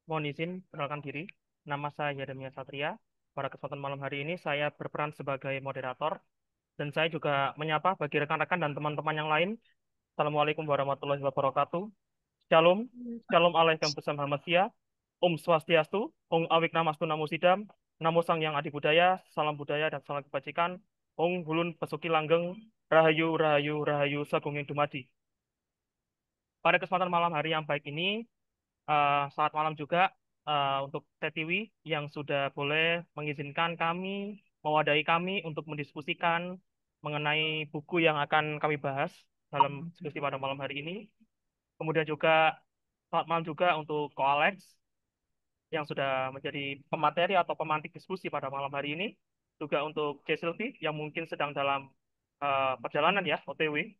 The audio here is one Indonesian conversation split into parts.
Mohon izin perkenalkan diri. Nama saya Yadamya Satria. Pada kesempatan malam hari ini saya berperan sebagai moderator dan saya juga menyapa bagi rekan-rekan dan teman-teman yang lain. Assalamualaikum warahmatullahi wabarakatuh. Shalom, Shalom Alaikum Bersama Hamasia. Swastiastu, Awik Namastu Namo Sidam, Namo Sang Yang Adi Budaya, Salam Budaya dan Salam Kebajikan, Hulun Pesuki Langgeng, Rahayu Rahayu Rahayu Sagung yang Dumadi. Pada kesempatan malam hari yang baik ini, selamat malam juga untuk TTW yang sudah boleh mengizinkan kami, mewadahi kami untuk mendiskusikan mengenai buku yang akan kami bahas dalam diskusi pada malam hari ini. Kemudian juga selamat malam juga untuk Ko Alex yang sudah menjadi pemateri atau pemantik diskusi pada malam hari ini. Juga untuk C. Silvi yang mungkin sedang dalam perjalanan ya, OTW.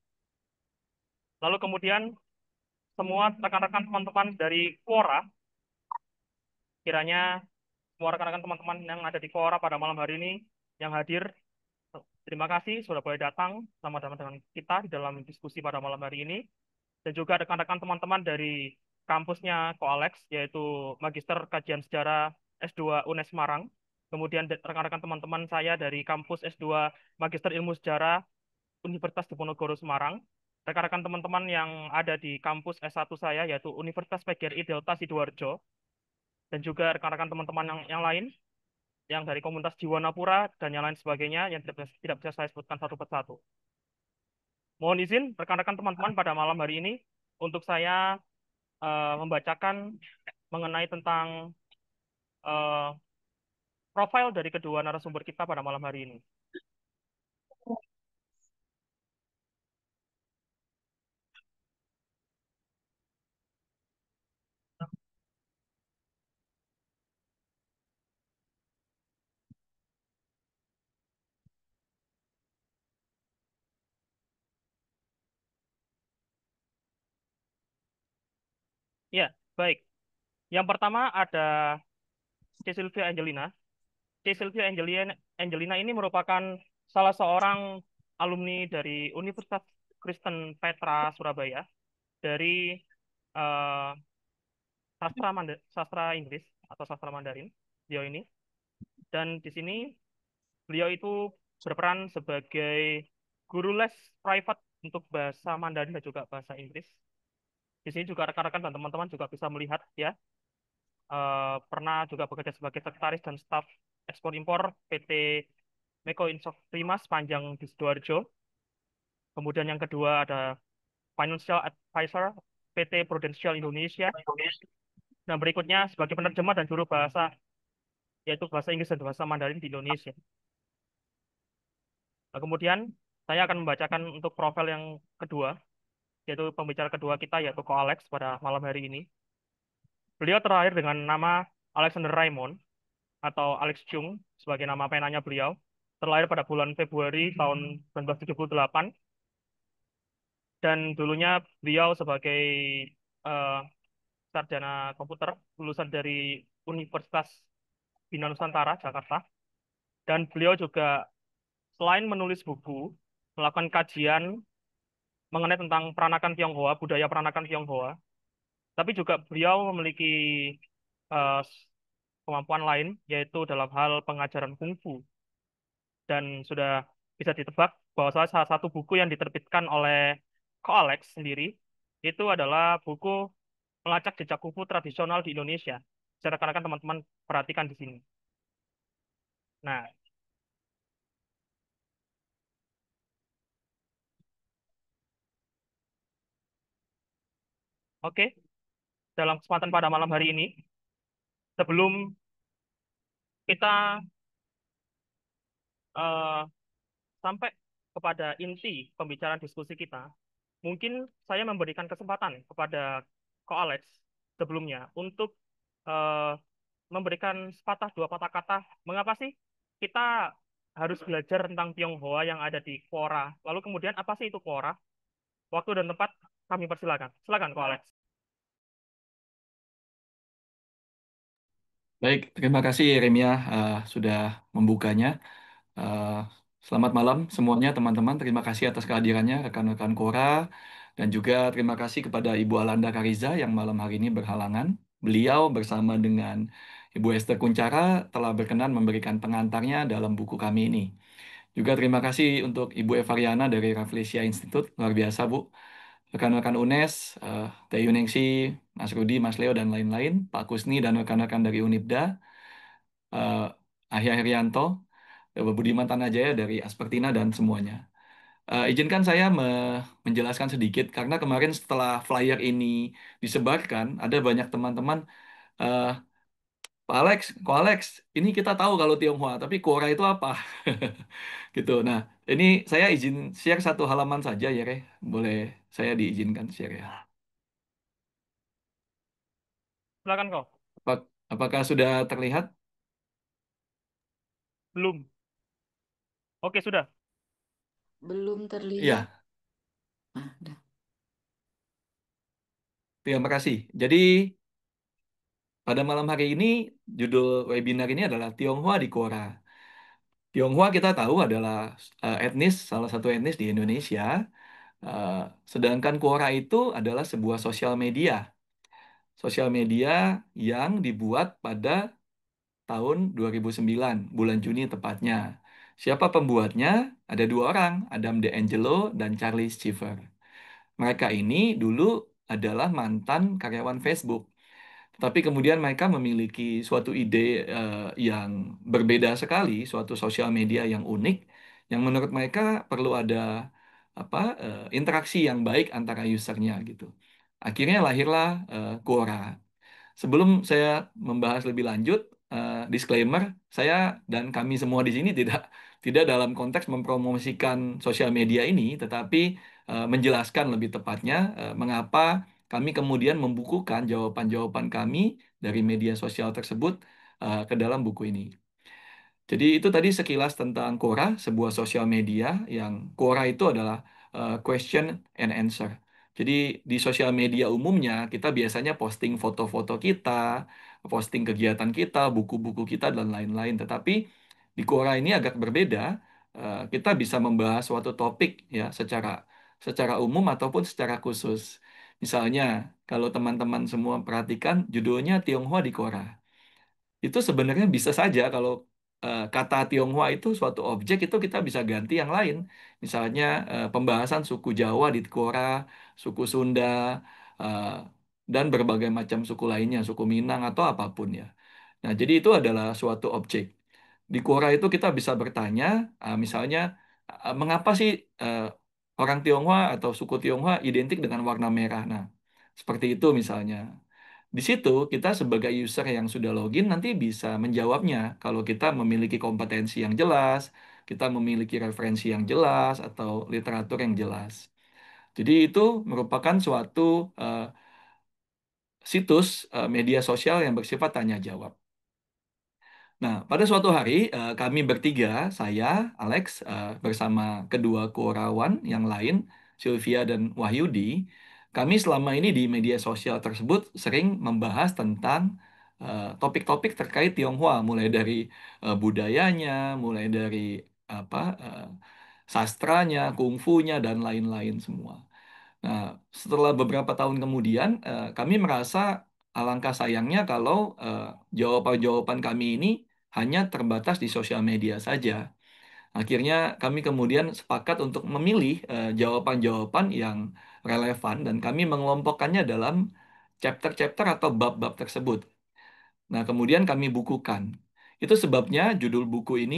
Lalu kemudian semua rekan-rekan teman-teman dari Quora, kiranya semua rekan-rekan teman-teman yang ada di Quora pada malam hari ini yang hadir, terima kasih sudah boleh datang sama-sama dengan kita di dalam diskusi pada malam hari ini. Dan juga rekan-rekan teman-teman dari kampusnya Koalex, yaitu Magister Kajian Sejarah S2 UNES Semarang. Kemudian rekan-rekan teman-teman saya dari kampus S2 Magister Ilmu Sejarah Universitas Diponegoro Semarang. Rekan-rekan teman-teman yang ada di kampus S1 saya, yaitu Universitas PGRI Delta Sidoarjo. Dan juga rekan-rekan teman-teman yang lain yang dari komunitas Jiwanapura dan yang lain sebagainya yang tidak bisa saya sebutkan satu persatu. Mohon izin rekan-rekan teman-teman pada malam hari ini untuk saya membacakan mengenai tentang eh, profil dari kedua narasumber kita pada malam hari ini. Ya, baik. Yang pertama ada C. Sylvia Angelina. C. Sylvia Angelina ini merupakan salah seorang alumni dari Universitas Kristen Petra Surabaya dari eh, sastra Inggris atau sastra Mandarin beliau ini. Dan di sini beliau itu berperan sebagai guru les private untuk bahasa Mandarin dan juga bahasa Inggris. Di sini juga rekan-rekan dan teman-teman juga bisa melihat ya, pernah juga bekerja sebagai sekretaris dan staf ekspor impor PT Meko Insok Prima sepanjang di Sidoarjo. Kemudian yang kedua ada Financial Advisor PT Prudential Indonesia. Dan berikutnya sebagai penerjemah dan juru bahasa yaitu bahasa Inggris dan bahasa Mandarin di Indonesia. Nah, kemudian saya akan membacakan untuk profil yang kedua, yaitu pembicara kedua kita, yaitu Ko Alex pada malam hari ini. Beliau terlahir dengan nama Alexander Raymond atau Alex Chung sebagai nama penanya beliau. Terlahir pada bulan Februari tahun 1978 dan dulunya beliau sebagai eh, sarjana komputer lulusan dari Universitas Bina Nusantara Jakarta. Dan beliau juga selain menulis buku, melakukan kajian mengenai tentang peranakan Tionghoa, budaya peranakan Tionghoa, tapi juga beliau memiliki eh, kemampuan lain, yaitu dalam hal pengajaran kungfu. Dan sudah bisa ditebak bahwa salah satu buku yang diterbitkan oleh Ko Alex sendiri, itu adalah buku Melacak Jejak Kungfu Tradisional di Indonesia. Saya rekan-rekan teman-teman perhatikan di sini. Nah, oke, dalam kesempatan pada malam hari ini, sebelum kita eh, sampai kepada inti pembicaraan diskusi kita, mungkin saya memberikan kesempatan kepada Ko Alex sebelumnya untuk eh, memberikan sepatah dua patah kata mengapa sih kita harus belajar tentang Tionghoa yang ada di Quora. Lalu kemudian apa sih itu Quora? Waktu dan tempat kami persilakan. Silakan Ko Alex. Baik, terima kasih Remia sudah membukanya. Eh, Selamat malam semuanya teman-teman. Terima kasih atas kehadirannya rekan-rekan Kora dan juga terima kasih kepada Ibu Alanda Kariza yang malam hari ini berhalangan. Beliau bersama dengan Ibu Esther Kunchara telah berkenan memberikan pengantarnya dalam buku kami ini. Juga terima kasih untuk Ibu Evariana dari Rafflesia Institute, luar biasa Bu. Rekan-rekan UNES, Teh Yuningsi, Mas Rudi, Mas Leo, dan lain-lain, Pak Kusni dan rekan-rekan dari Unibda, eh, Ahya Herianto, Bapak Budiman Tanajaya dari Aspertina, dan semuanya. Izinkan saya menjelaskan sedikit, karena kemarin setelah flyer ini disebarkan, ada banyak teman-teman, eh, Pak Alex, Ko Alex, ini kita tahu kalau Tionghoa, tapi Quora itu apa? Gitu. Nah, ini saya izin share satu halaman saja ya, Re. Boleh saya diizinkan share ya. Silakan kau. Apakah sudah terlihat? Belum. Oke, sudah. Belum terlihat. Iya, Ah, dah. terima kasih. Jadi, pada malam hari ini, judul webinar ini adalah Tionghoa di Quora. Tionghoa kita tahu adalah etnis, salah satu etnis di Indonesia. Eh, Sedangkan Quora itu adalah sebuah sosial media. Sosial media yang dibuat pada tahun 2009, bulan Juni tepatnya. Siapa pembuatnya? Ada dua orang, Adam De Angelo dan Charlie Schiffer. Mereka ini dulu adalah mantan karyawan Facebook. Tapi kemudian mereka memiliki suatu ide yang berbeda sekali, suatu sosial media yang unik, yang menurut mereka perlu ada interaksi yang baik antara usernya gitu. Akhirnya lahirlah Quora. Sebelum saya membahas lebih lanjut, disclaimer, saya dan kami semua di sini tidak tidak dalam konteks mempromosikan sosial media ini, tetapi menjelaskan lebih tepatnya mengapa kami kemudian membukukan jawaban-jawaban kami dari media sosial tersebut ke dalam buku ini. Jadi itu tadi sekilas tentang Quora, sebuah sosial media yang Quora itu adalah question and answer. Jadi di sosial media umumnya kita biasanya posting foto-foto kita, posting kegiatan kita, buku-buku kita dan lain-lain. Tetapi di Quora ini agak berbeda. Kita bisa membahas suatu topik ya secara umum ataupun secara khusus. Misalnya kalau teman-teman semua perhatikan judulnya Tionghoa di Quora. Itu sebenarnya bisa saja kalau kata Tionghoa itu suatu objek itu kita bisa ganti yang lain. Misalnya pembahasan suku Jawa di Quora, suku Sunda, eh, dan berbagai macam suku lainnya, suku Minang atau apapun ya. Nah, jadi itu adalah suatu objek. Di Quora itu kita bisa bertanya, misalnya, mengapa sih eh, orang Tionghoa atau suku Tionghoa identik dengan warna merah? Nah, seperti itu misalnya. Di situ kita sebagai user yang sudah login nanti bisa menjawabnya kalau kita memiliki kompetensi yang jelas, kita memiliki referensi yang jelas atau literatur yang jelas. Jadi itu merupakan suatu eh, situs media sosial yang bersifat tanya jawab. Nah, pada suatu hari kami bertiga, saya, Alex, bersama kedua korawan yang lain, Sylvia dan Wahyudi, kami selama ini di media sosial tersebut sering membahas tentang topik-topik terkait Tionghoa, mulai dari budayanya, mulai dari apa eh, sastranya, kungfunya, dan lain-lain semua. Nah, setelah beberapa tahun kemudian, kami merasa alangkah sayangnya kalau jawaban-jawaban kami ini hanya terbatas di sosial media saja. Akhirnya kami kemudian sepakat untuk memilih jawaban-jawaban yang relevan dan kami mengelompokkannya dalam chapter-chapter atau bab-bab tersebut. Nah, kemudian kami bukukan. Itu sebabnya judul buku ini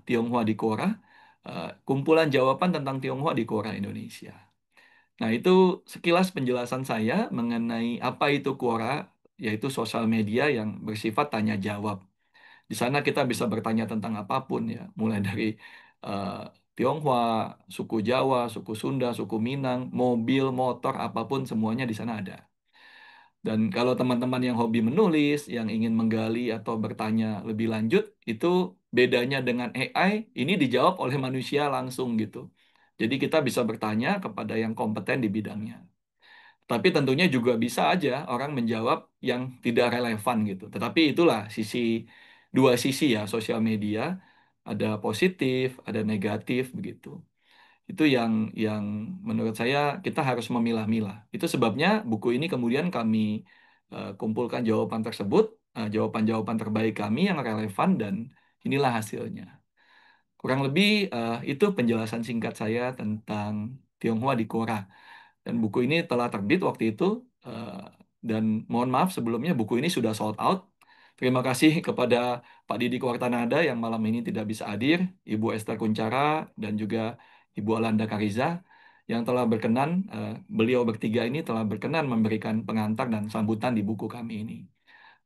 Tionghoa di Quora, kumpulan jawaban tentang Tionghoa di Quora Indonesia. Nah, itu sekilas penjelasan saya mengenai apa itu Quora, yaitu sosial media yang bersifat tanya jawab. Di sana kita bisa bertanya tentang apapun ya, mulai dari eh, Tionghoa, suku Jawa, suku Sunda, suku Minang, mobil, motor, apapun semuanya di sana ada. Dan kalau teman-teman yang hobi menulis, yang ingin menggali atau bertanya lebih lanjut, itu bedanya dengan AI, ini dijawab oleh manusia langsung gitu. Jadi kita bisa bertanya kepada yang kompeten di bidangnya. Tapi tentunya juga bisa aja orang menjawab yang tidak relevan gitu. Tetapi itulah dua sisi ya sosial media, ada positif, ada negatif begitu. Itu yang menurut saya kita harus memilah-milah. Itu sebabnya buku ini kemudian kami kumpulkan jawaban tersebut, jawaban-jawaban terbaik kami yang relevan, dan inilah hasilnya. Kurang lebih itu penjelasan singkat saya tentang Tionghoa di Quora. Dan buku ini telah terbit waktu itu, eh, dan mohon maaf sebelumnya buku ini sudah sold out. Terima kasih kepada Pak Didi Kuartanada yang malam ini tidak bisa hadir, Ibu Esther Kuncara, dan juga Ibu Alanda Kariza yang telah berkenan, beliau bertiga ini telah berkenan memberikan pengantar dan sambutan di buku kami ini.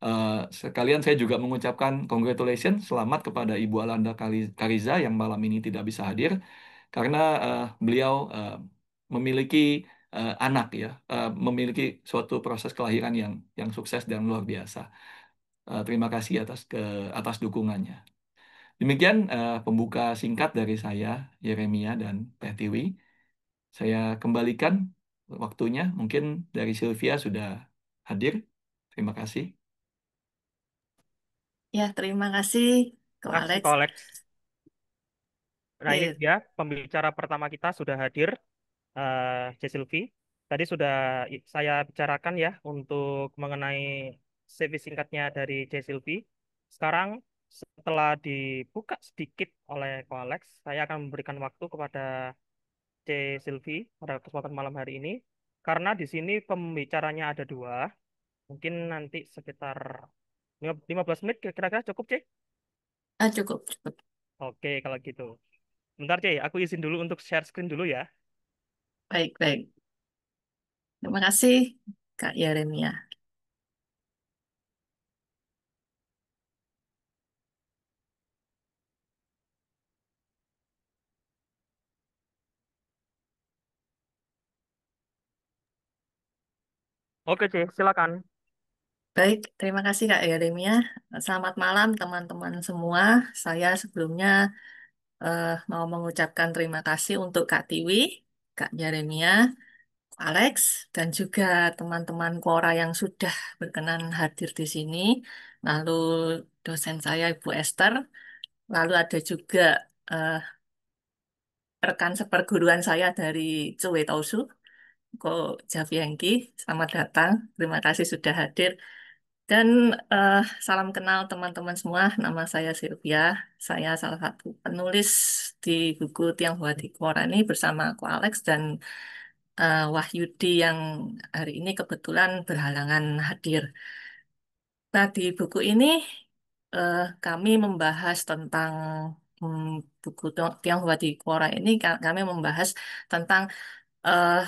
Eh, Sekalian saya juga mengucapkan congratulations, selamat kepada Ibu Alanda Kariza yang malam ini tidak bisa hadir karena beliau memiliki anak ya, memiliki suatu proses kelahiran yang sukses dan luar biasa. Terima kasih atas dukungannya. Demikian pembuka singkat dari saya, Yeremia dan Pertiwi. Saya kembalikan waktunya. Mungkin dari Sylvia sudah hadir. Terima kasih. Ya, terima kasih, Ko Terima kasih, Alex. Ko Alex. Nah, ini Oke, dia pembicara pertama kita sudah hadir, C. Silvi. Tadi sudah saya bicarakan ya untuk mengenai CV singkatnya dari C. Silvi. Sekarang setelah dibuka sedikit oleh Ko Alex, saya akan memberikan waktu kepada C. Silvi pada kesempatan malam hari ini. Karena di sini pembicaranya ada dua, mungkin nanti sekitar 15 menit kira-kira cukup, C? cukup, cukup. Oke, kalau gitu. Bentar, C, aku izin dulu untuk share screen dulu ya. Baik, baik. Terima kasih, Kak Yeremia. Oke, C, silakan. Baik, terima kasih Kak Yeremia. Selamat malam teman-teman semua. Saya sebelumnya mau mengucapkan terima kasih untuk Kak Tiwi, Kak Yeremia, Alex, dan juga teman-teman Quora yang sudah berkenan hadir di sini. Lalu dosen saya Ibu Esther, lalu ada juga eh, rekan seperguruan saya dari Tsuwe Tausu, Ko Javiengki. Selamat datang, terima kasih sudah hadir. Dan eh, salam kenal teman-teman semua, nama saya Sylvia. Saya salah satu penulis di buku Tionghoa di Quora ini bersama Ko Alex dan Wahyudi yang hari ini kebetulan berhalangan hadir. Nah, di buku ini kami membahas tentang hmm, buku Tionghoa di Quora ini kami membahas tentang eh,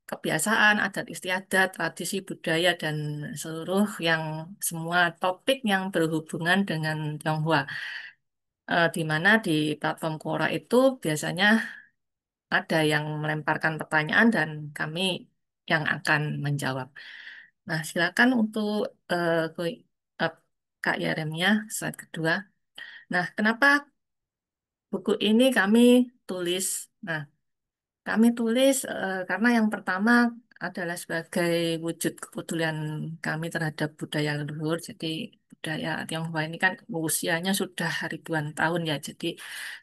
kebiasaan, adat istiadat, tradisi budaya dan seluruh yang semua topik yang berhubungan dengan Tionghoa. Di mana di platform Quora itu biasanya ada yang melemparkan pertanyaan dan kami yang akan menjawab. Nah, silakan untuk eh, Kak Yeremia, slide kedua. Nah, kenapa buku ini kami tulis? Nah, kami tulis karena yang pertama adalah sebagai wujud kepedulian kami terhadap budaya leluhur. Jadi budaya Tionghoa ini kan usianya sudah ribuan tahun ya. Jadi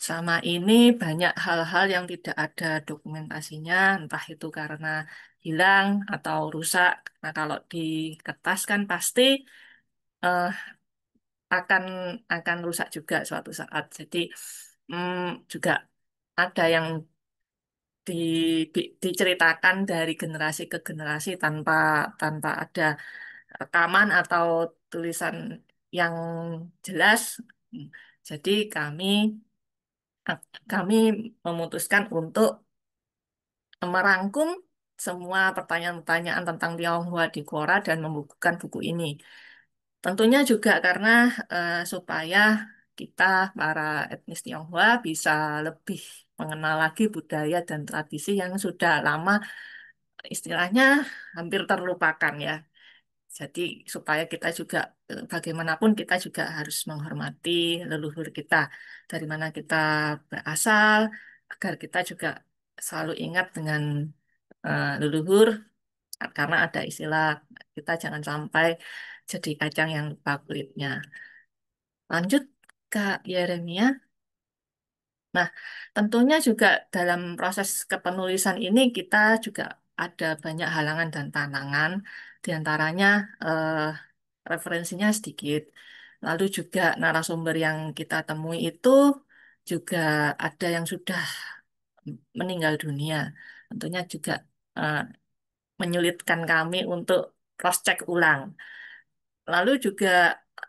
selama ini banyak hal-hal yang tidak ada dokumentasinya, entah itu karena hilang atau rusak. Nah, kalau di kertas kan pasti eh, akan akan rusak juga suatu saat. Jadi juga ada yang di, diceritakan dari generasi ke generasi tanpa tanpa ada rekaman atau tulisan yang jelas. Jadi kami memutuskan untuk merangkum semua pertanyaan-pertanyaan tentang Tionghoa di Quora dan membukukan buku ini. Tentunya juga karena supaya kita para etnis Tionghoa bisa lebih mengenal lagi budaya dan tradisi yang sudah lama istilahnya hampir terlupakan ya. Jadi supaya kita juga bagaimanapun kita juga harus menghormati leluhur kita dari mana kita berasal agar kita juga selalu ingat dengan leluhur karena ada istilah kita jangan sampai jadi kacang yang lupa kulitnya. Lanjut Kak Yeremia. Nah, tentunya juga dalam proses kepenulisan ini kita juga ada banyak halangan dan tantangan, di antaranya eh, referensinya sedikit. Lalu juga narasumber yang kita temui itu juga ada yang sudah meninggal dunia. Tentunya juga eh, menyulitkan kami untuk cross-check ulang. Lalu juga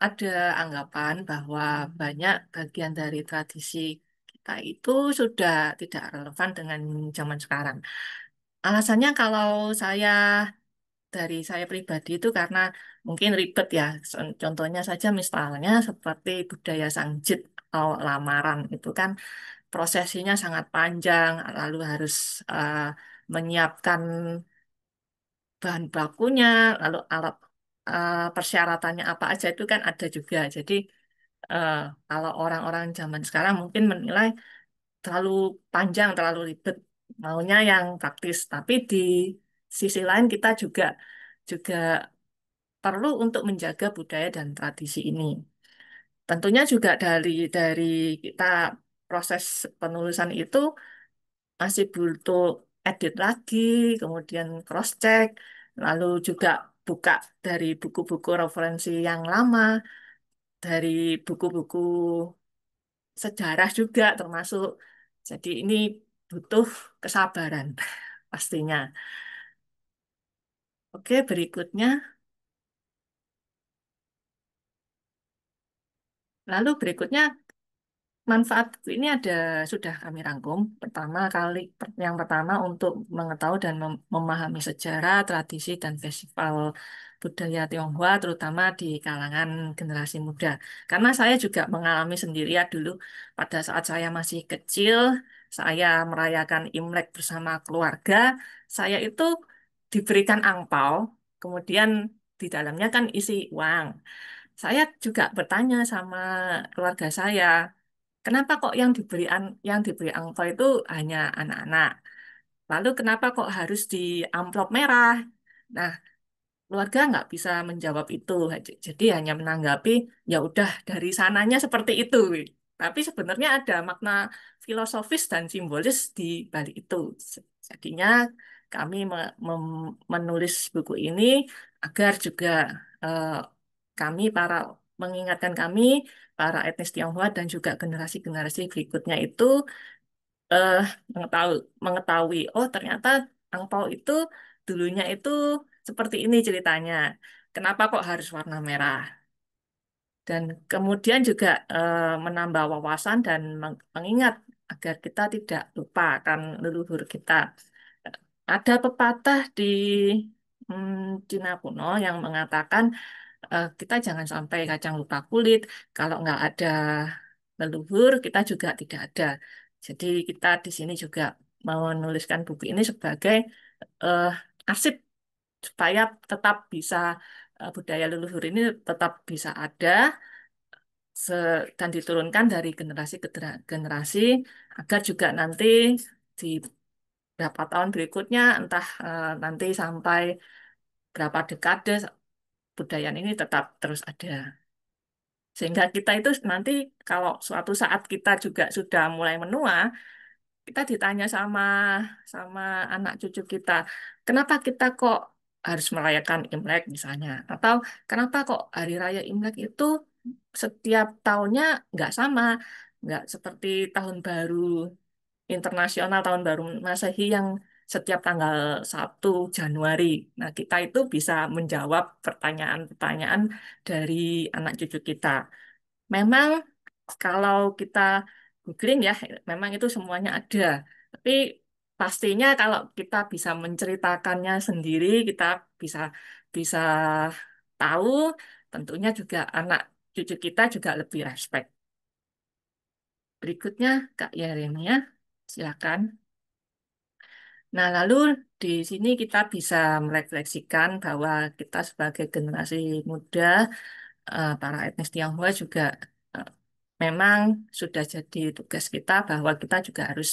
ada anggapan bahwa banyak bagian dari tradisi kita itu sudah tidak relevan dengan zaman sekarang. Alasannya kalau saya dari saya pribadi itu karena mungkin ribet ya. Contohnya saja misalnya seperti budaya Sanggit atau lamaran itu kan prosesinya sangat panjang, lalu harus eh, menyiapkan bahan bakunya, lalu alat persyaratannya apa aja itu kan ada juga. Jadi eh, kalau orang-orang zaman sekarang mungkin menilai terlalu panjang, terlalu ribet, maunya yang praktis. Tapi di sisi lain kita juga juga perlu untuk menjaga budaya dan tradisi ini. Tentunya juga dari kita proses penulisan itu masih butuh edit lagi, kemudian cross check, lalu juga buka dari buku-buku referensi yang lama, dari buku-buku sejarah juga termasuk. Jadi ini butuh kesabaran pastinya. Oke, berikutnya. Lalu berikutnya manfaat ini ada sudah kami rangkum. Yang pertama untuk mengetahui dan memahami sejarah, tradisi dan festival budaya Tionghoa, terutama di kalangan generasi muda. Karena saya juga mengalami sendiri ya dulu pada saat saya masih kecil, saya merayakan Imlek bersama keluarga, saya itu diberikan angpau, kemudian di dalamnya kan isi uang. Saya juga bertanya sama keluarga saya, kenapa kok yang diberi angpau itu hanya anak-anak? Lalu kenapa kok harus di amplop merah? Nah, keluarga nggak bisa menjawab itu. Jadi hanya menanggapi, ya udah dari sananya seperti itu. Tapi sebenarnya ada makna filosofis dan simbolis di balik itu. Jadinya kami menulis buku ini agar juga eh, kami mengingatkan kami para etnis Tionghoa dan juga generasi-generasi berikutnya itu eh, mengetahui, oh ternyata angpau itu dulunya itu seperti ini ceritanya. Kenapa kok harus warna merah? Dan kemudian juga menambah wawasan dan mengingat agar kita tidak lupa akan leluhur kita. Ada pepatah di Cina kuno yang mengatakan kita jangan sampai kacang lupa kulit. Kalau nggak ada leluhur, kita juga tidak ada. Jadi kita di sini juga mau menuliskan buku ini sebagai eh, arsip supaya tetap bisa budaya leluhur ini tetap bisa ada dan diturunkan dari generasi ke generasi agar juga nanti di berapa tahun berikutnya entah nanti sampai berapa dekade budaya ini tetap terus ada. Sehingga kita itu nanti kalau suatu saat kita juga sudah mulai menua, kita ditanya sama sama anak cucu kita, kenapa kita kok harus merayakan Imlek misalnya, atau kenapa kok Hari Raya Imlek itu setiap tahunnya nggak sama, nggak seperti Tahun Baru Internasional, Tahun Baru Masehi yang setiap tanggal 1 Januari. Nah, kita itu bisa menjawab pertanyaan-pertanyaan dari anak cucu kita. Memang kalau kita googling ya, memang itu semuanya ada. Tapi pastinya kalau kita bisa menceritakannya sendiri, kita bisa bisa tahu, tentunya juga anak cucu kita juga lebih respect. Berikutnya, Kak Yeremia, silakan. Nah, lalu di sini kita bisa merefleksikan bahwa kita sebagai generasi muda, para etnis Tionghoa juga eh, memang sudah jadi tugas kita bahwa kita juga harus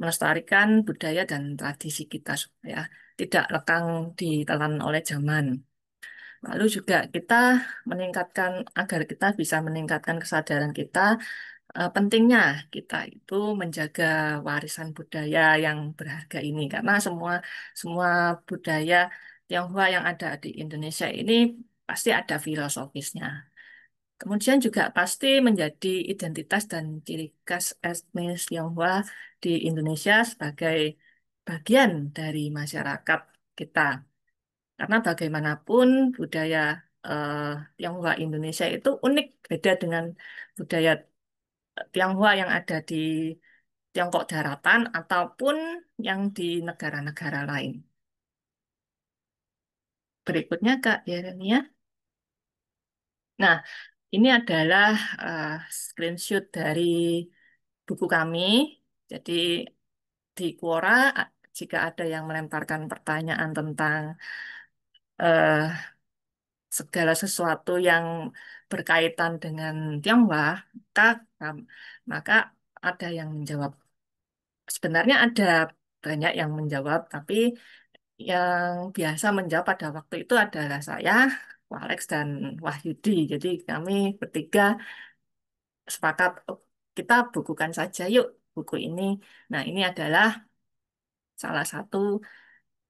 melestarikan budaya dan tradisi kita supaya tidak lekang ditelan oleh zaman. Lalu juga kita meningkatkan agar kita bisa meningkatkan kesadaran kita pentingnya kita itu menjaga warisan budaya yang berharga ini karena semua semua budaya Tionghoa yang ada di Indonesia ini pasti ada filosofisnya. Kemudian juga pasti menjadi identitas dan ciri khas etnis Tionghoa di Indonesia sebagai bagian dari masyarakat kita. Karena bagaimanapun budaya eh, Tionghoa Indonesia itu unik, beda dengan budaya Tionghoa yang ada di Tiongkok daratan ataupun yang di negara-negara lain. Berikutnya Kak Yeremia. Nah, ini adalah eh, screenshot dari buku kami. Jadi di Quora, jika ada yang melemparkan pertanyaan tentang eh, segala sesuatu yang berkaitan dengan Tionghoa, maka ada yang menjawab. Sebenarnya ada banyak yang menjawab, tapi yang biasa menjawab pada waktu itu adalah saya, Walex, dan Wahyudi. Jadi kami bertiga sepakat, "Oh, kita bukukan saja yuk buku ini." Nah, ini adalah salah satu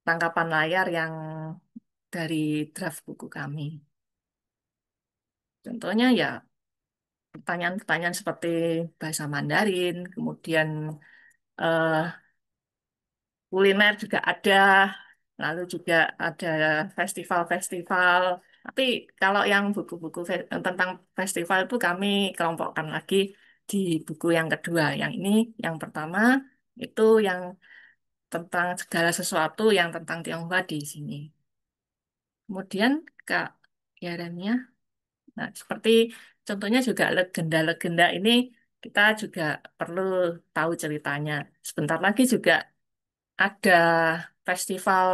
tangkapan layar yang dari draft buku kami. Contohnya ya pertanyaan-pertanyaan seperti bahasa Mandarin, kemudian eh, kuliner juga ada, lalu juga ada festival-festival. Tapi kalau yang buku-buku tentang festival itu kami kelompokkan lagi di buku yang kedua. Yang ini, yang pertama itu yang tentang segala sesuatu yang tentang Tionghoa di sini. Kemudian Kak Yaremia, nah seperti contohnya juga legenda-legenda ini kita juga perlu tahu ceritanya. Sebentar lagi juga ada festival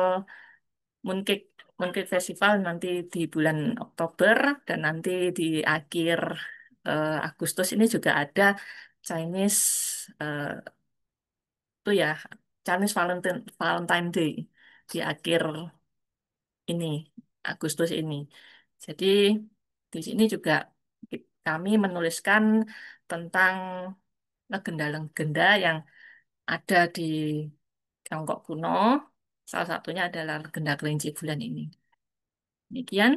Mooncake Mooncake Festival nanti di bulan Oktober dan nanti di akhir Agustus ini juga ada Chinese eh, itu ya Chinese Valentine Day di akhir ini Agustus ini. Jadi di sini juga kami menuliskan tentang legenda-legenda yang ada di Tiongkok kuno. Salah satunya adalah legenda kelinci bulan ini. Demikian,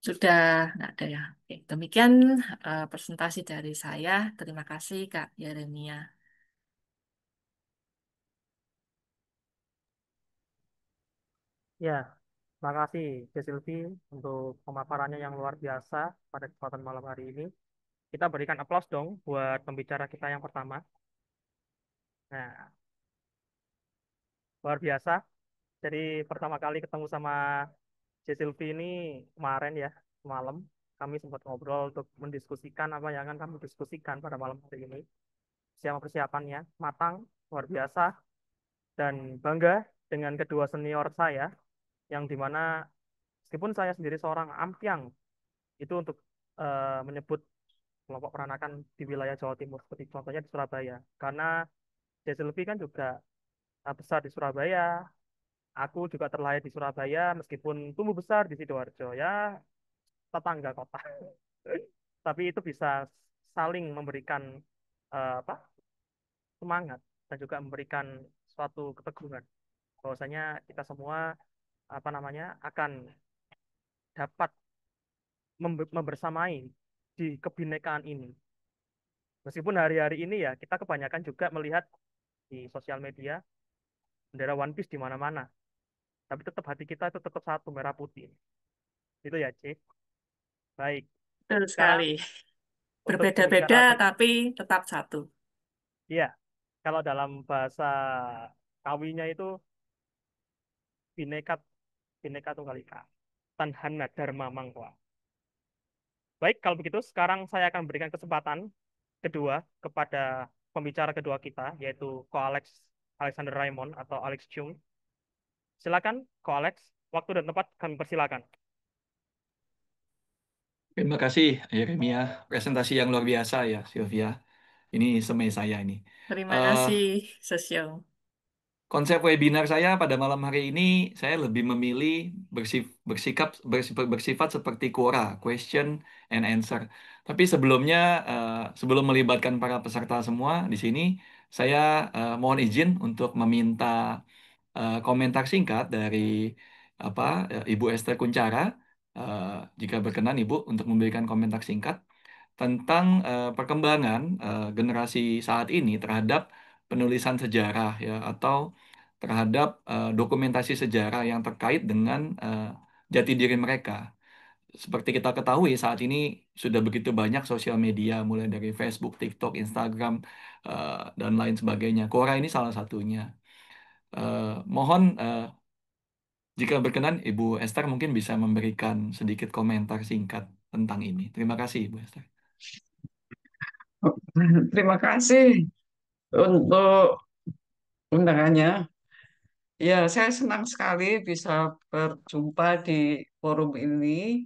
sudah nggak ada ya. Oke, demikian presentasi dari saya. Terima kasih Kak Yeremia. Ya, terima kasih Teh Silvi untuk pemaparannya yang luar biasa pada kesempatan malam hari ini. Kita berikan aplaus dong buat pembicara kita yang pertama. Nah, luar biasa. Jadi pertama kali ketemu sama Teh Silvi ini kemarin ya, malam. Kami sempat ngobrol untuk mendiskusikan apa yang akan kami diskusikan pada malam hari ini. Siapa persiapannya matang, luar biasa, dan bangga dengan kedua senior saya, yang dimana meskipun saya sendiri seorang ampiang, itu untuk menyebut kelompok peranakan di wilayah Jawa Timur, seperti contohnya di Surabaya. Karena Desilvi kan juga besar di Surabaya, aku juga terlahir di Surabaya, meskipun tumbuh besar di Sidoarjo, ya tetangga kota. Tapi itu bisa saling memberikan apa semangat dan juga memberikan suatu keteguhan bahwasanya kita semua apa namanya akan dapat membersamai di kebinekaan ini. Meskipun hari-hari ini ya kita kebanyakan juga melihat di sosial media bendera One Piece di mana-mana, tapi tetap hati kita itu tetap satu merah putih. Itu ya, Cik. Baik. Betul Sekarang sekali. untuk pembicara Berbeda-beda tapi tetap satu. ya, kalau dalam bahasa kawinya itu bineka bineka tunggal ika. Tanhana Dharma Mangkwa. Baik, kalau begitu sekarang saya akan berikan kesempatan kedua kepada pembicara kedua kita, yaitu Ko Alex Alexander Raymond atau Alex Chung. Silakan, Ko Alex. Waktu dan tempat kami persilakan. Terima kasih, Yeremia. Presentasi yang luar biasa ya, Sylvia. Ini semai saya ini. Terima Eh, kasih, Sesio. Konsep webinar saya pada malam hari ini, saya lebih memilih bersifat seperti Quora, question and answer. Tapi sebelumnya, sebelum melibatkan para peserta semua di sini, saya mohon izin untuk meminta komentar singkat dari apa Ibu Esther Kuncara, eh, jika berkenan Ibu untuk memberikan komentar singkat tentang perkembangan generasi saat ini terhadap penulisan sejarah ya atau terhadap dokumentasi sejarah yang terkait dengan jati diri mereka. Seperti kita ketahui saat ini sudah begitu banyak sosial media mulai dari Facebook, TikTok, Instagram dan lain sebagainya. Quora ini salah satunya. Mohon jika berkenan Ibu Esther mungkin bisa memberikan sedikit komentar singkat tentang ini. Terima kasih Ibu Esther. Terima kasih untuk undangannya. Ya, saya senang sekali bisa berjumpa di forum ini.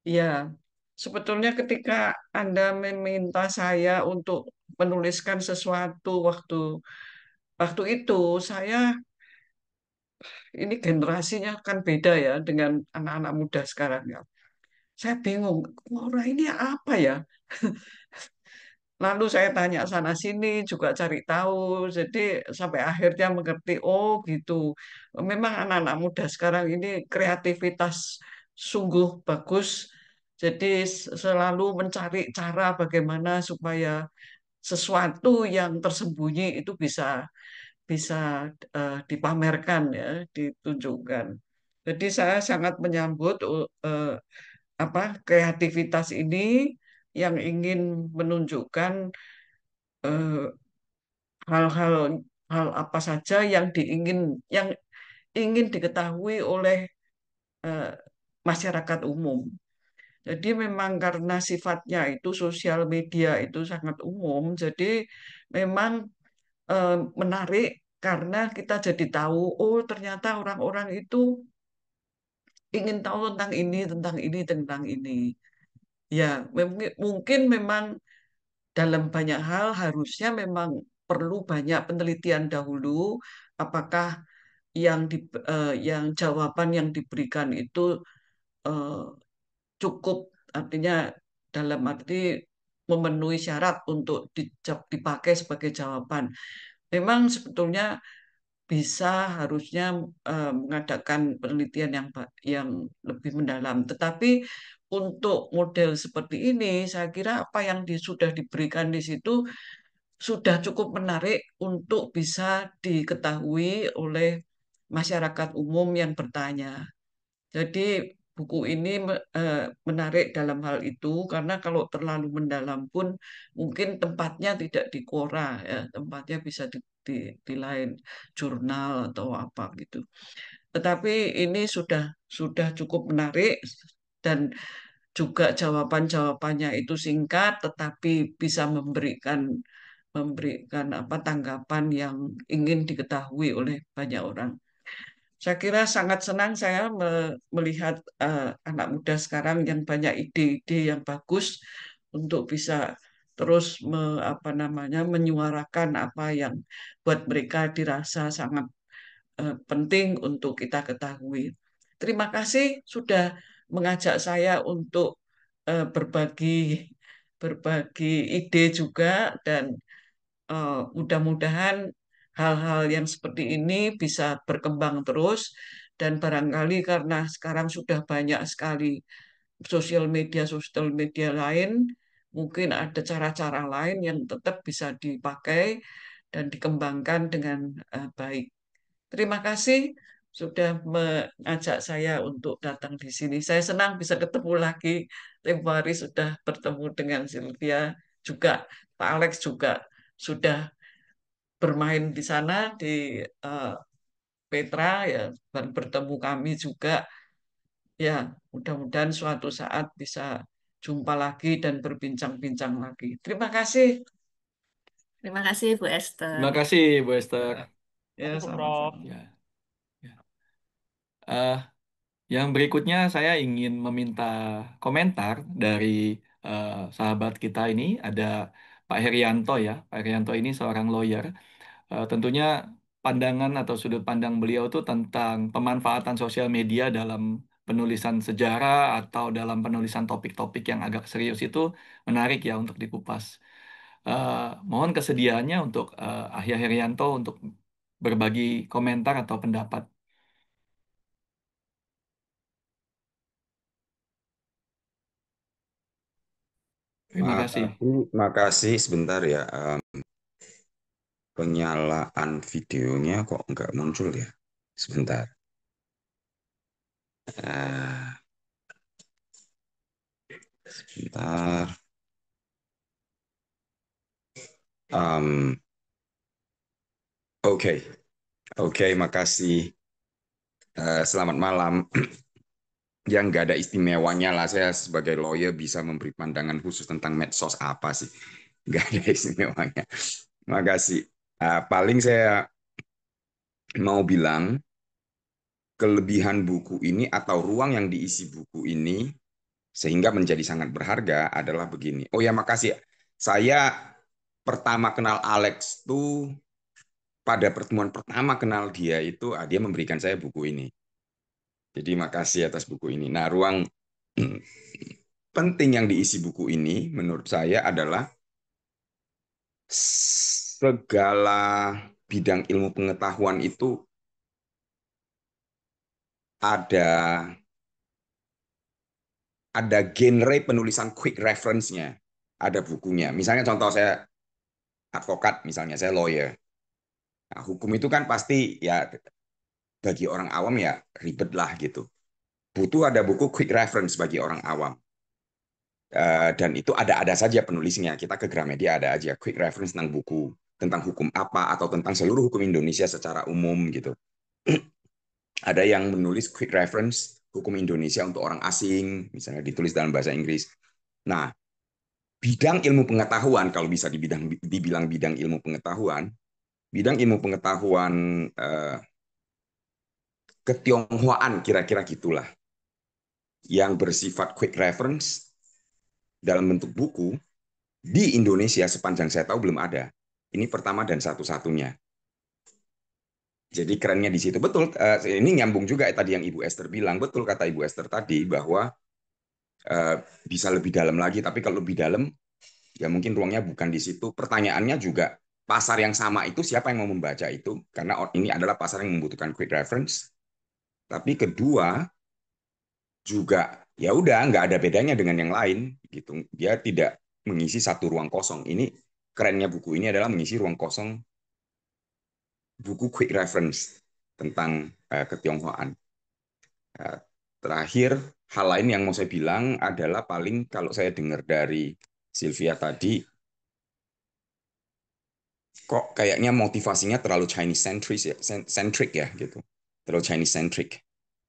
Ya, sebetulnya ketika Anda meminta saya untuk menuliskan sesuatu waktu waktu itu, saya ini generasinya kan beda ya dengan anak-anak muda sekarang ya. Saya bingung, orang ini apa ya? Lalu saya tanya sana sini juga cari tahu. Jadi sampai akhirnya mengerti, oh gitu. Memang anak-anak muda sekarang ini kreativitas sungguh bagus. Jadi selalu mencari cara bagaimana supaya sesuatu yang tersembunyi itu bisa bisa dipamerkan ya, ditunjukkan. Jadi saya sangat menyambut apa kreativitas ini yang ingin menunjukkan eh, hal-hal hal apa saja yang ingin diketahui oleh eh, masyarakat umum. Jadi memang karena sifatnya itu sosial media itu sangat umum, jadi memang menarik karena kita jadi tahu, oh ternyata orang-orang itu ingin tahu tentang ini, tentang ini, tentang ini. Ya, mungkin memang dalam banyak hal harusnya memang perlu banyak penelitian dahulu apakah yang jawaban yang diberikan itu eh, cukup artinya dalam arti memenuhi syarat untuk dipakai sebagai jawaban. Memang sebetulnya bisa harusnya mengadakan penelitian yang lebih mendalam. Tetapi untuk model seperti ini, saya kira apa yang sudah diberikan di situ sudah cukup menarik untuk bisa diketahui oleh masyarakat umum yang bertanya. Jadi buku ini menarik dalam hal itu karena kalau terlalu mendalam pun mungkin tempatnya tidak di Quora ya, tempatnya bisa di lain jurnal atau apa gitu. Tetapi ini sudah cukup menarik dan juga jawaban-jawabannya itu singkat tetapi bisa memberikan memberikan apa tanggapan yang ingin diketahui oleh banyak orang. Saya kira sangat senang saya melihat anak muda sekarang yang banyak ide-ide yang bagus untuk bisa terus apa namanya menyuarakan apa yang buat mereka dirasa sangat penting untuk kita ketahui. Terima kasih sudah mengajak saya untuk berbagi berbagi ide juga dan mudah-mudahan hal-hal yang seperti ini bisa berkembang terus dan barangkali karena sekarang sudah banyak sekali sosial media lain, mungkin ada cara-cara lain yang tetap bisa dipakai dan dikembangkan dengan baik. Terima kasih sudah mengajak saya untuk datang di sini. Saya senang bisa ketemu lagi. Tempo hari sudah bertemu dengan Sylvia juga, Pak Alex juga sudah bermain di sana di eh, Petra ya dan bertemu kami juga ya mudah-mudahan suatu saat bisa jumpa lagi dan berbincang-bincang lagi. Terima kasih. Terima kasih Bu Esther. Terima kasih Bu Ya, Esther. ya Kasih Bu Prof. sama-sama. Ya, ya. Eh, yang berikutnya saya ingin meminta komentar dari sahabat kita ini ada Pak Herianto ya. Pak Herianto ini seorang lawyer. Tentunya pandangan atau sudut pandang beliau tuh tentang pemanfaatan sosial media dalam penulisan sejarah atau dalam penulisan topik-topik yang agak serius itu menarik ya untuk dikupas. Eh, Mohon kesediaannya untuk Ahya Herianto untuk berbagi komentar atau pendapat. Terima kasih. Makasih sebentar ya. Penyalaan videonya kok nggak muncul ya? Sebentar. Eh, Sebentar. Em, Oke, oke, makasih. Selamat malam. Yang nggak ada istimewanya lah, saya sebagai lawyer bisa memberi pandangan khusus tentang medsos apa sih? Nggak ada istimewanya. Makasih. Paling saya mau bilang kelebihan buku ini atau ruang yang diisi buku ini sehingga menjadi sangat berharga adalah begini. Oh ya, makasih. Saya pertama kenal Alex tuh pada pertemuan pertama kenal dia itu dia memberikan saya buku ini. Jadi makasih atas buku ini. Nah, ruang penting yang diisi buku ini menurut saya adalah segala bidang ilmu pengetahuan itu ada genre penulisan quick reference-nya, ada bukunya. Misalnya contoh saya advokat, misalnya saya lawyer. Nah, hukum itu kan pasti ya bagi orang awam ya ribet lah gitu. Butuh ada buku quick reference bagi orang awam. Dan itu ada saja penulisnya. Kita ke Gramedia ada aja quick reference tentang buku, tentang hukum apa atau tentang seluruh hukum Indonesia secara umum gitu. Ada yang menulis quick reference hukum Indonesia untuk orang asing, misalnya ditulis dalam bahasa Inggris. Nah, bidang ilmu pengetahuan kalau bisa dibilang bidang ilmu pengetahuan ketionghoaan kira-kira gitulah yang bersifat quick reference dalam bentuk buku di Indonesia sepanjang saya tahu belum ada. Ini pertama dan satu-satunya. Jadi kerennya di situ. Betul, ini nyambung juga tadi yang Ibu Esther bilang. Betul kata Ibu Esther tadi bahwa bisa lebih dalam lagi. Tapi kalau lebih dalam, ya mungkin ruangnya bukan di situ. Pertanyaannya juga, pasar yang sama itu siapa yang mau membaca itu? Karena ini adalah pasar yang membutuhkan quick reference. Tapi kedua, juga ya udah nggak ada bedanya dengan yang lain gitu. Dia tidak mengisi satu ruang kosong. Ini kerennya buku ini adalah mengisi ruang kosong buku quick reference tentang ketionghoaan. Terakhir, hal lain yang mau saya bilang adalah paling kalau saya dengar dari Sylvia tadi, kok kayaknya motivasinya terlalu Chinese centric ya gitu. Terlalu Chinese centric.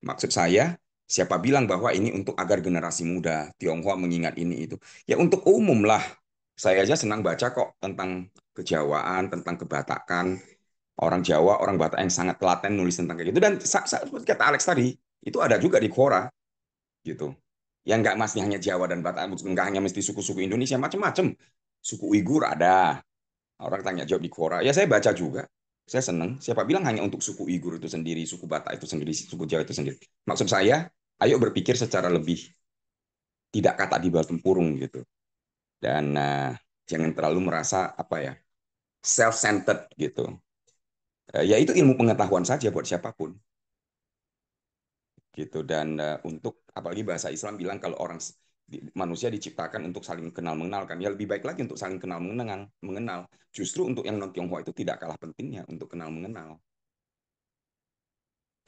Maksud saya, siapa bilang bahwa ini untuk agar generasi muda Tionghoa mengingat ini itu? Ya untuk umum lah. Saya aja senang baca kok tentang kejawaan, tentang kebatakan. Orang Jawa, orang Batak yang sangat telaten nulis tentang kayak gitu. Dan seperti kata Alex tadi, itu ada juga di Quora gitu. Yang nggak masih hanya Jawa dan Batak, nggak hanya mesti suku-suku Indonesia, macam-macam. Suku Uighur ada. Orang tanya jawab di Quora. Ya saya baca juga. Saya senang. Siapa bilang hanya untuk suku Uighur itu sendiri, suku Batak itu sendiri, suku Jawa itu sendiri. Maksud saya, ayo berpikir secara lebih tidak kata di bawah tempurung gitu. Dan jangan terlalu merasa apa ya, self-centered gitu. Ya itu ilmu pengetahuan saja buat siapapun gitu. Dan untuk apalagi bahasa Islam bilang kalau manusia diciptakan untuk saling kenal mengenal kan, ya lebih baik lagi untuk saling kenal mengenal. Justru untuk yang non Tionghoa itu tidak kalah pentingnya untuk kenal mengenal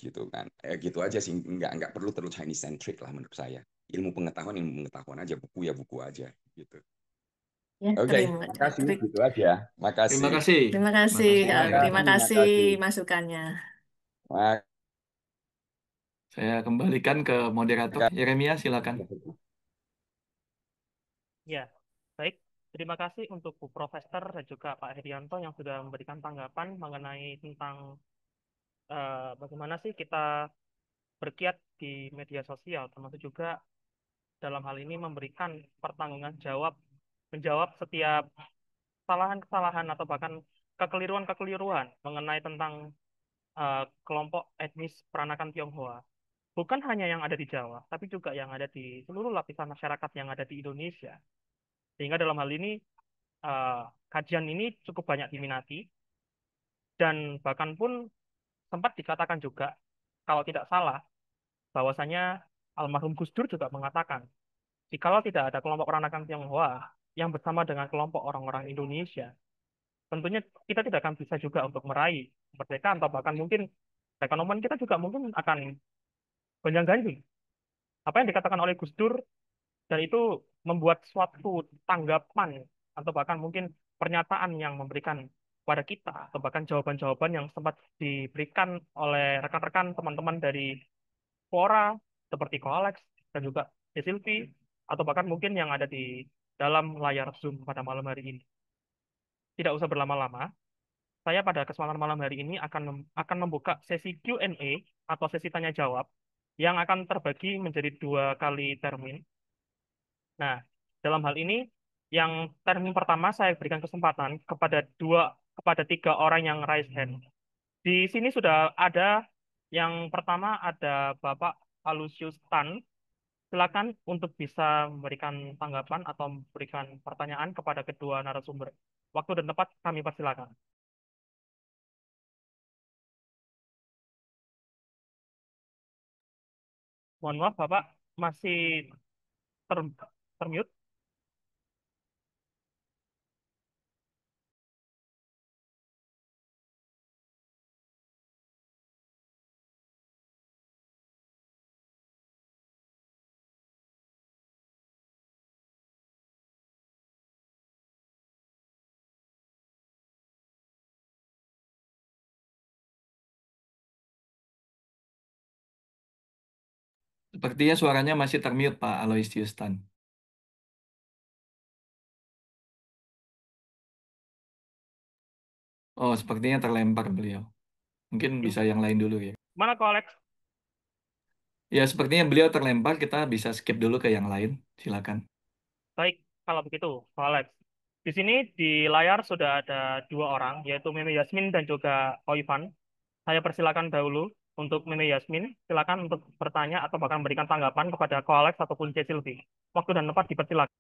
gitu kan. Gitu aja sih, nggak perlu terlalu Chinese centric lah menurut saya. Ilmu pengetahuan aja, buku ya buku aja gitu. Ya, Oke, makasih gitu aja. Terima Makasih. kasih. terima kasih, Makasih, Kak. Ahya. Terima kasih Makasih. masukannya. Saya kembalikan ke moderator. Yeremia, silakan. Ya, baik. Terima kasih untuk Bu Profesor dan juga Pak Herianto yang sudah memberikan tanggapan mengenai tentang bagaimana sih kita berkiat di media sosial, termasuk juga dalam hal ini memberikan pertanggungan jawab, menjawab setiap kesalahan-kesalahan atau bahkan kekeliruan-kekeliruan mengenai tentang kelompok etnis peranakan Tionghoa. Bukan hanya yang ada di Jawa, tapi juga yang ada di seluruh lapisan masyarakat yang ada di Indonesia. Sehingga dalam hal ini, kajian ini cukup banyak diminati, dan bahkan pun sempat dikatakan juga, kalau tidak salah, bahwasanya almarhum Gus Dur juga mengatakan, jikalau tidak ada kelompok peranakan Tionghoa yang bersama dengan kelompok orang-orang Indonesia, tentunya kita tidak akan bisa juga untuk meraih kemerdekaan, atau bahkan mungkin ekonomi kita juga mungkin akan gonjang-ganjing. Apa yang dikatakan oleh Gus Dur, dan itu membuat suatu tanggapan atau bahkan mungkin pernyataan yang memberikan kepada kita, atau bahkan jawaban-jawaban yang sempat diberikan oleh rekan-rekan teman-teman dari Quora seperti Ko Alex dan juga Silvi, atau bahkan mungkin yang ada di dalam layar Zoom pada malam hari ini. Tidak usah berlama-lama, saya pada kesempatan malam hari ini akan membuka sesi Q&A atau sesi tanya jawab yang akan terbagi menjadi 2 kali termin. Nah, dalam hal ini, yang termin pertama saya berikan kesempatan kepada 3 orang yang raise hand. Di sini sudah ada, yang pertama ada Bapak Alusius Tan. Silakan untuk bisa memberikan tanggapan atau memberikan pertanyaan kepada kedua narasumber. Waktu dan tempat kami persilakan. Mohon maaf, Bapak masih termute. Sepertinya suaranya masih termute, Pak Aloysius Tan. Oh, sepertinya terlempar beliau. Mungkin bisa yang lain dulu ya. Mana Ko Alex? Ya, sepertinya beliau terlempar. Kita bisa skip dulu ke yang lain. Silakan. Baik, kalau begitu, Ko Alex. Di sini di layar sudah ada 2 orang, yaitu Meme Yasmin dan juga Ko Ivan. Saya persilakan dahulu untuk Meme Yasmin. Silakan untuk bertanya atau bahkan memberikan tanggapan kepada Ko Alex ataupun C. Silvi. Waktu dan tempat dipersilakan.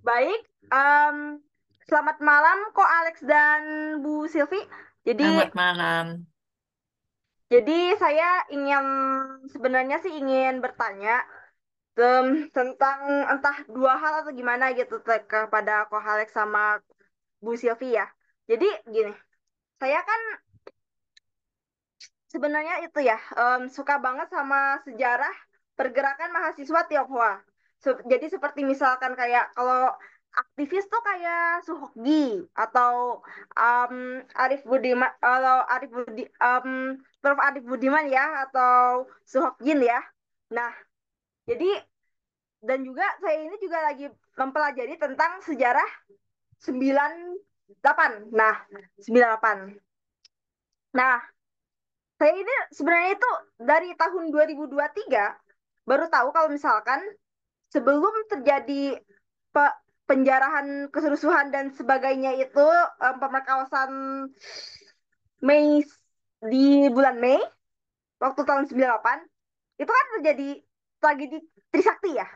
Baik, selamat malam Ko Alex dan Bu Silvi. Selamat malam. Jadi saya sebenarnya sih ingin bertanya tentang entah 2 hal atau gimana gitu kepada Ko Alex sama Bu Silvi ya. Jadi gini, saya kan sebenarnya itu ya suka banget sama sejarah pergerakan mahasiswa Tionghoa. Jadi seperti misalkan kayak kalau aktivis tuh kayak Suhokgi atau Arif Budiman atau Prof Arif Budiman ya atau Suhokjin ya. Nah, jadi dan juga saya ini juga lagi mempelajari tentang sejarah 98. Nah, 98. Nah, saya ini sebenarnya itu dari tahun 2023 baru tahu kalau misalkan sebelum terjadi penjarahan, kerusuhan dan sebagainya itu pemerkosaan Mei di bulan Mei waktu tahun 98 itu kan terjadi tragedi Trisakti ya.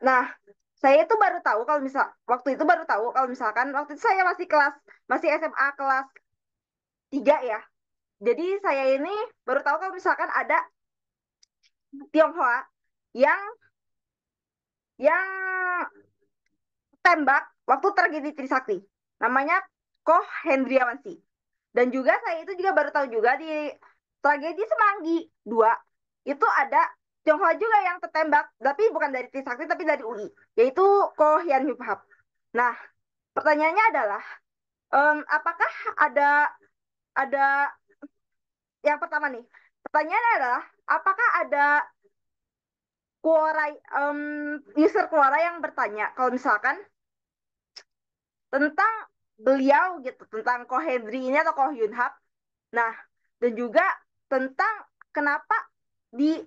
Nah, saya itu baru tahu kalau waktu itu baru tahu kalau misalkan waktu itu saya masih SMA kelas 3 ya. Jadi saya ini baru tahu kalau misalkan ada Tionghoa yang tembak waktu tragedi Trisakti. Namanya Koh Hendriawansi. Dan juga saya itu juga baru tahu juga di tragedi Semanggi 2 itu ada Tionghoa juga yang tertembak, tapi bukan dari Trisakti tapi dari UI, yaitu Koh Yan Huphap. Nah, pertanyaannya adalah apakah ada yang pertama nih. Pertanyaannya adalah apakah ada user Quora yang bertanya kalau misalkan tentang beliau gitu, tentang Ko Hendri ini atau Ko Hyun Hap. Nah, dan juga tentang kenapa di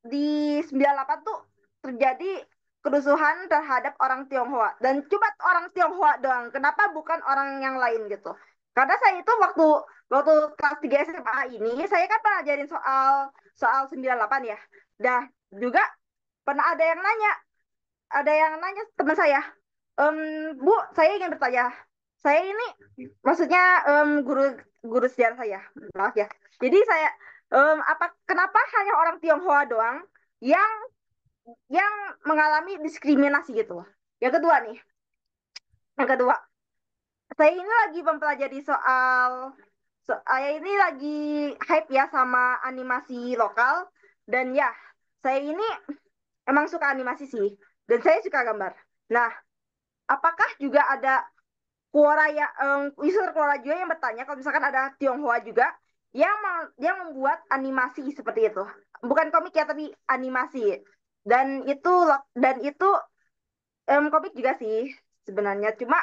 98 tuh terjadi kerusuhan terhadap orang Tionghoa. Dan cuma orang Tionghoa doang. Kenapa bukan orang yang lain gitu? Karena saya itu waktu waktu kelas 3 SMA ini, saya kan pernah ajarin soal soal 98 ya. Dah juga pernah ada yang nanya teman saya, Bu, saya ingin bertanya, saya ini maksudnya guru guru sejarah saya, maaf ya. Jadi saya kenapa hanya orang Tionghoa doang yang yang mengalami diskriminasi gitu loh. Yang kedua nih, yang kedua, saya ini lagi mempelajari saya ini lagi hype ya sama animasi lokal dan ya, saya ini emang suka animasi sih dan saya suka gambar. Nah, apakah juga ada Quora ya, user Quora juga yang bertanya kalau misalkan ada Tionghoa juga yang membuat animasi seperti itu, bukan komik ya tapi animasi, dan itu komik juga sih sebenarnya, cuma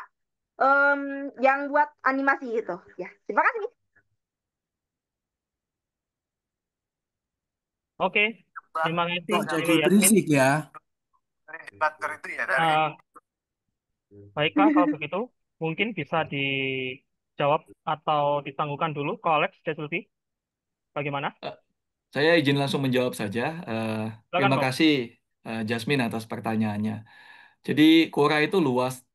em, yang buat animasi gitu ya. Terima kasih. Oke, terima kasih Kok jadi Dewi Yasmin. berisik ya? Eh, Baiklah kalau begitu, mungkin bisa dijawab atau ditangguhkan dulu ke Alex Desulfi. Bagaimana? Eh, Saya izin langsung menjawab saja. Silakan, Terima Bro. kasih Jasmine atas pertanyaannya. Jadi Quora itu luas,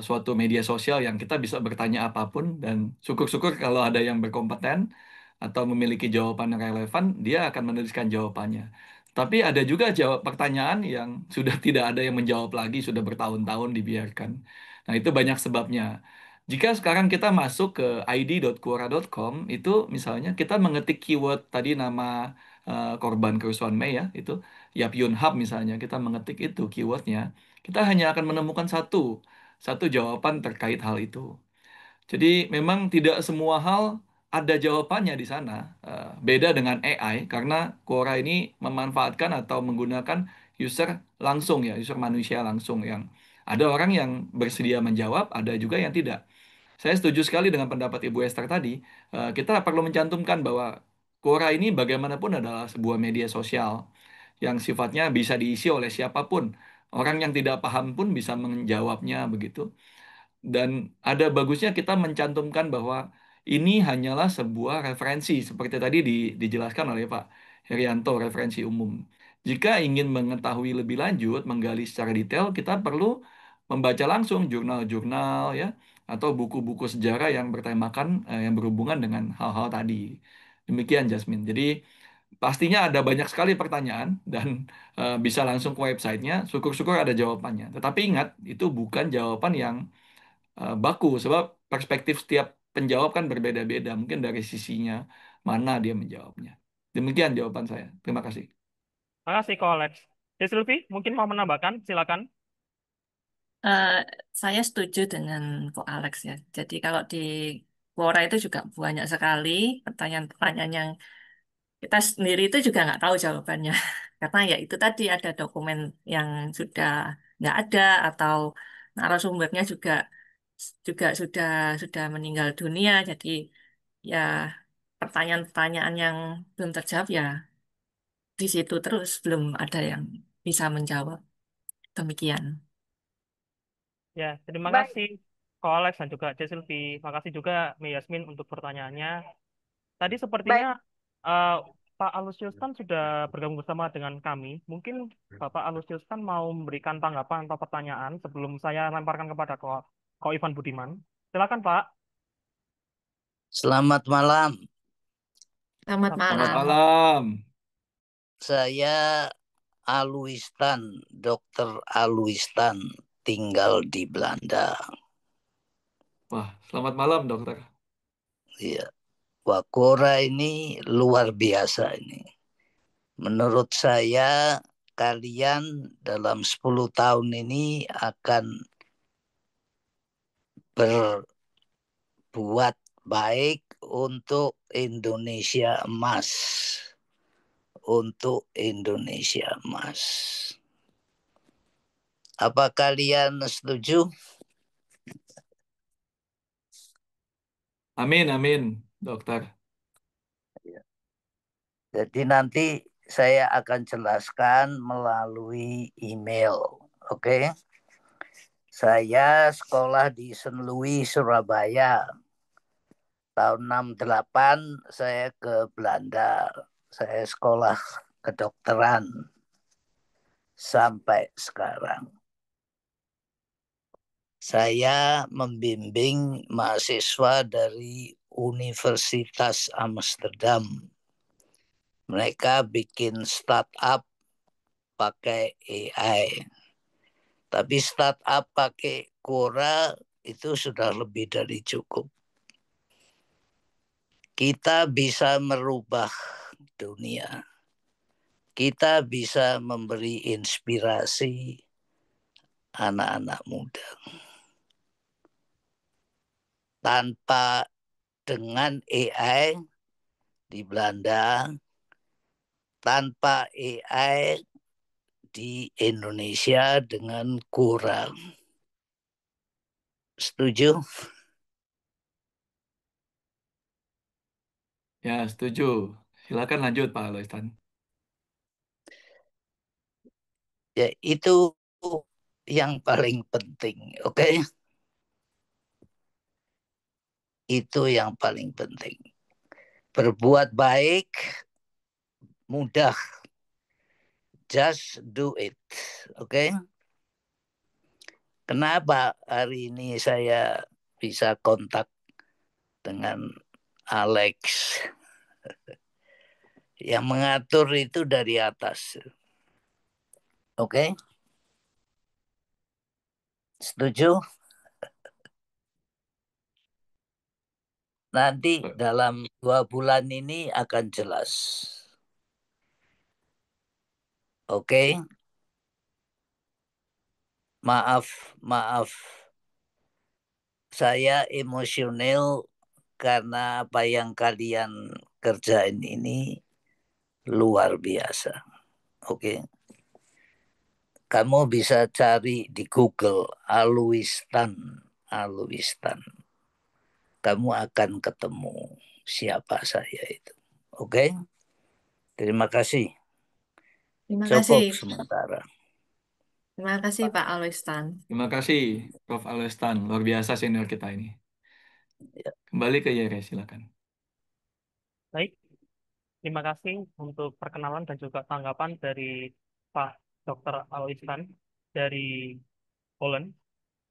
suatu media sosial yang kita bisa bertanya apapun dan syukur-syukur kalau ada yang berkompeten atau memiliki jawaban yang relevan, dia akan menuliskan jawabannya. Tapi ada juga jawab pertanyaan yang sudah tidak ada yang menjawab lagi, sudah bertahun-tahun dibiarkan. Nah, itu banyak sebabnya. Jika sekarang kita masuk ke id.quora.com, itu misalnya kita mengetik keyword tadi nama korban kerusuhan Mei ya, itu Yap Yun Hap misalnya, kita mengetik itu keywordnya, kita hanya akan menemukan satu jawaban terkait hal itu. Jadi memang tidak semua hal ada jawabannya di sana. Beda dengan AI karena Quora ini memanfaatkan atau menggunakan user langsung ya, user manusia langsung yang ada orang yang bersedia menjawab, ada juga yang tidak. Saya setuju sekali dengan pendapat Ibu Esther tadi. Kita perlu mencantumkan bahwa Quora ini bagaimanapun adalah sebuah media sosial yang sifatnya bisa diisi oleh siapapun. Orang yang tidak paham pun bisa menjawabnya begitu. Dan ada bagusnya kita mencantumkan bahwa ini hanyalah sebuah referensi, seperti tadi dijelaskan oleh Pak Herianto, referensi umum. Jika ingin mengetahui lebih lanjut, menggali secara detail, kita perlu membaca langsung jurnal-jurnal ya, atau buku-buku sejarah yang bertemakan yang berhubungan dengan hal-hal tadi. Demikian Jasmine. Jadi pastinya ada banyak sekali pertanyaan dan bisa langsung ke websitenya. Syukur-syukur ada jawabannya. Tetapi ingat, itu bukan jawaban yang baku sebab perspektif setiap penjawab kan berbeda-beda mungkin dari sisinya mana dia menjawabnya. Demikian jawaban saya. Terima kasih. Terima kasih, Ko Alex. Desulfi, mungkin mau menambahkan? Silakan. Eh, saya setuju dengan Ko Alex ya. Jadi kalau di Quora itu juga banyak sekali pertanyaan-pertanyaan yang kita sendiri itu juga nggak tahu jawabannya. Karena ya itu tadi ada dokumen yang sudah nggak ada atau narasumbernya juga juga sudah meninggal dunia. Jadi ya pertanyaan-pertanyaan yang belum terjawab ya di situ terus belum ada yang bisa menjawab. Demikian. Ya, terima Baik, kasih Ko Alex dan juga Desulfi. Terima kasih juga Mi Yasmin untuk pertanyaannya. Tadi sepertinya baik. eh, Pak Alusius kan sudah bergabung bersama dengan kami. Mungkin Bapak Alusius kan mau memberikan tanggapan atau pertanyaan sebelum saya lemparkan kepada Ko Ivan Budiman. Silakan Pak. Selamat malam. Selamat Selamat Selamat malam. malam. malam. Saya Aluistan, Dokter Aluistan, tinggal di Belanda. Wah, selamat malam dokter. Iya, Wakora ini luar biasa ini. Menurut saya kalian dalam 10 tahun ini akan berbuat baik untuk Indonesia emas. Untuk Indonesia emas. Apa kalian setuju? Amin, amin, dokter. Jadi nanti saya akan jelaskan melalui email. Oke. Saya sekolah di St. Louis, Surabaya. Tahun 68 saya ke Belanda. Saya sekolah kedokteran sampai sekarang. Saya membimbing mahasiswa dari Universitas Amsterdam. Mereka bikin startup pakai AI. Tapi startup pakai Quora itu sudah lebih dari cukup. Kita bisa merubah dunia. Kita bisa memberi inspirasi anak-anak muda. Tanpa dengan AI di Belanda, tanpa AI di Indonesia dengan Quora. Setuju? Ya, setuju. Silakan lanjut Pak Aloistan. Ya, itu yang paling penting, oke? Itu yang paling penting. Berbuat baik mudah. Just do it, oke? Kenapa hari ini saya bisa kontak dengan Alex? Yang mengatur itu dari atas. Oke? Setuju? Nanti dalam 2 bulan ini akan jelas. Oke? Maaf. Saya emosional karena apa yang kalian kerjain ini luar biasa. Oke? Kamu bisa cari di Google Aloistan. Kamu akan ketemu siapa saya itu. Oke? Terima kasih. Terima Cukup kasih. sementara. Terima kasih Pak Aloistan. Terima kasih Prof. Aloistan. Luar biasa senior kita ini. Kembali ke Yere, silakan. Baik, terima kasih untuk perkenalan dan juga tanggapan dari Pak Dr. Aloistan dari Poland.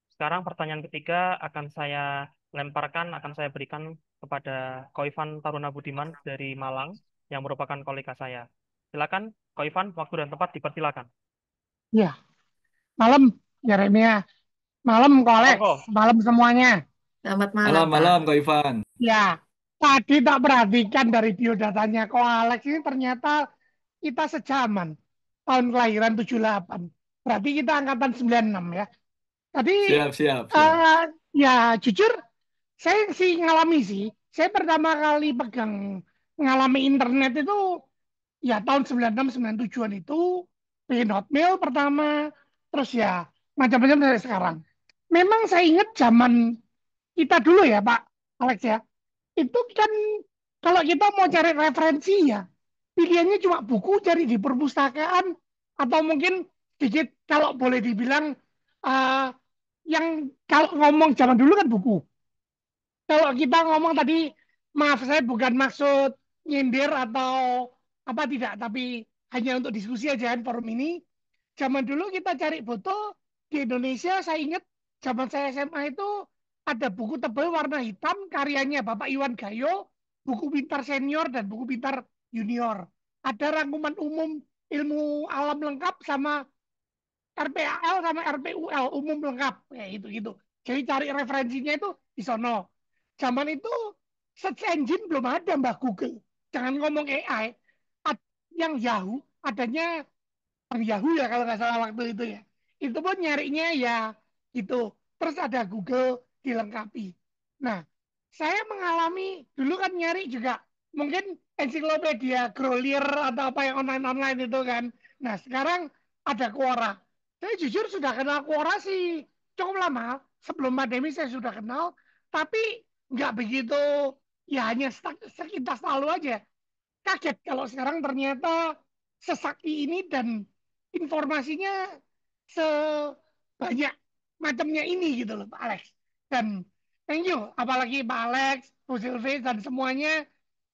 Sekarang pertanyaan ketiga akan saya berikan kepada Koifan Taruna Budiman dari Malang yang merupakan kolega saya. Silakan, Koifan, waktu dan tempat dipersilakan. Ya, malam Yeremia, malam Ko Alex, Monggo. malam semuanya. Selamat malam, Pak. Malam Kak Ivan. Ya, tadi tak perhatikan dari biodatanya Ko Alex ini ternyata kita sejaman. Tahun kelahiran 78. Berarti kita angkatan 96 ya. Tadi Siap. ya jujur saya sih ngalami sih. Saya pertama kali ngalami internet itu ya tahun 96 97-an itu bikin Hotmail pertama, terus ya macam-macam dari sekarang. Memang saya ingat zaman kita dulu ya Pak Alex ya, itu kan kalau kita mau cari referensi ya pilihannya cuma buku, cari di perpustakaan, atau mungkin sedikit kalau boleh dibilang uh, yang kalau ngomong zaman dulu kan buku. Kalau kita ngomong tadi, maaf saya bukan maksud nyindir atau apa tidak, tapi hanya untuk diskusi aja kan forum ini. Zaman dulu kita cari foto di Indonesia, saya ingat zaman saya SMA itu ada buku tebal warna hitam karyanya Bapak Iwan Gayo, buku pintar senior dan buku pintar junior. Ada rangkuman umum ilmu alam lengkap sama RPAL sama RPUL umum lengkap kayak gitu. Jadi cari referensinya itu di sono. Zaman itu search engine belum ada Mbak Google. Jangan ngomong AI. Yang Yahoo adanya Yahoo ya kalau nggak salah waktu itu ya. Itu pun nyarinya ya gitu. Terus ada Google dilengkapi. Nah, saya mengalami dulu kan nyari juga mungkin ensiklopedia Grolier atau apa yang online itu kan. Nah, sekarang ada Quora. Saya jujur sudah kenal Quora sih cukup lama. Sebelum pandemi saya sudah kenal, tapi nggak begitu, ya hanya sekitar lalu aja. Kaget kalau sekarang ternyata sesakti ini dan informasinya sebanyak macamnya ini gitu loh Pak Alex. Dan thank you, apalagi Pak Alex, Bu Sylvie dan semuanya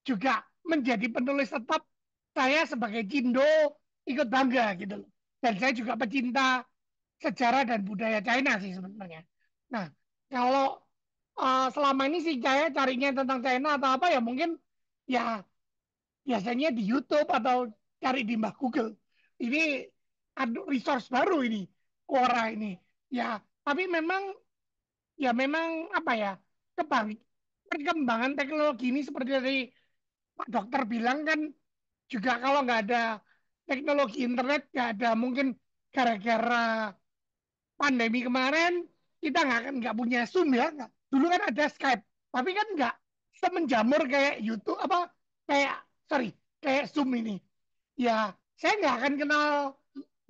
juga menjadi penulis tetap. Saya sebagai Cindo ikut bangga gitu loh. Dan saya juga pecinta sejarah dan budaya China sih sebenarnya. Nah, kalau selama ini sih saya carinya tentang China atau apa ya mungkin ya biasanya di YouTube atau cari di Mbah Google. Ini ada resource baru ini, Quora ini. Ya, tapi memang apa ya, kebang perkembangan teknologi ini seperti tadi Pak Dokter bilang kan juga kalau nggak ada teknologi internet nggak ada mungkin gara-gara pandemi kemarin kita nggak punya Zoom ya. Dulu kan ada Skype, tapi kan nggak semenjamur kayak YouTube apa kayak sorry kayak Zoom ini. Ya saya nggak akan kenal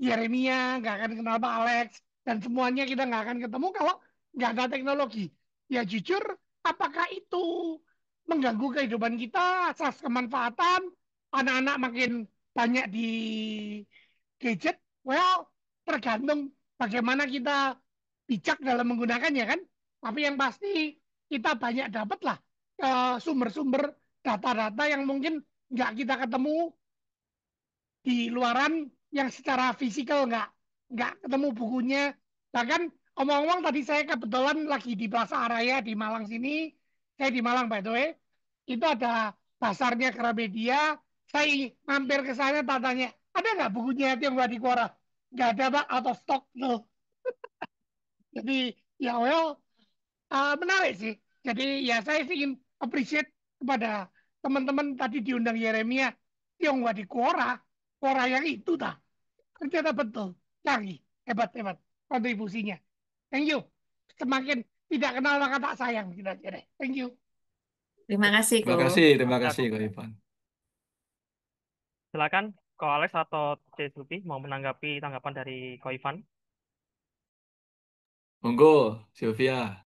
Yeremia, nggak akan kenal Pak Alex, dan semuanya kita nggak akan ketemu kalau nggak ada teknologi. Ya jujur, apakah itu mengganggu kehidupan kita, asas kemanfaatan, anak-anak makin banyak di gadget? Well, tergantung bagaimana kita bijak dalam menggunakannya kan. Tapi yang pasti kita banyak dapat lah sumber-sumber data-data yang mungkin nggak kita ketemu di luaran yang secara fisikal nggak ketemu bukunya. Bahkan omong-omong tadi saya kebetulan lagi di Plaza Araya di Malang sini. Saya di Malang by the way. Itu ada pasarnya Gramedia. Saya mampir ke sana tanya, ada nggak bukunya Tionghoa di Quora? Nggak ada Pak, out of stock tuh. Jadi ya well menarik sih. Jadi ya saya sih ingin appreciate kepada teman-teman tadi diundang Yeremia Tionghoa di Quora. Quora yang itu dah. Ternyata betul. Canggih. Hebat-hebat kontribusinya. Thank you. Semakin tidak kenal maka tak sayang. Kira-kira. Thank you. Terima kasih, Ko. Terima kasih Ko Ivan. Silakan, Ko Alex atau C. Suti mau menanggapi tanggapan dari Ko Ivan. Monggo, Sylvia.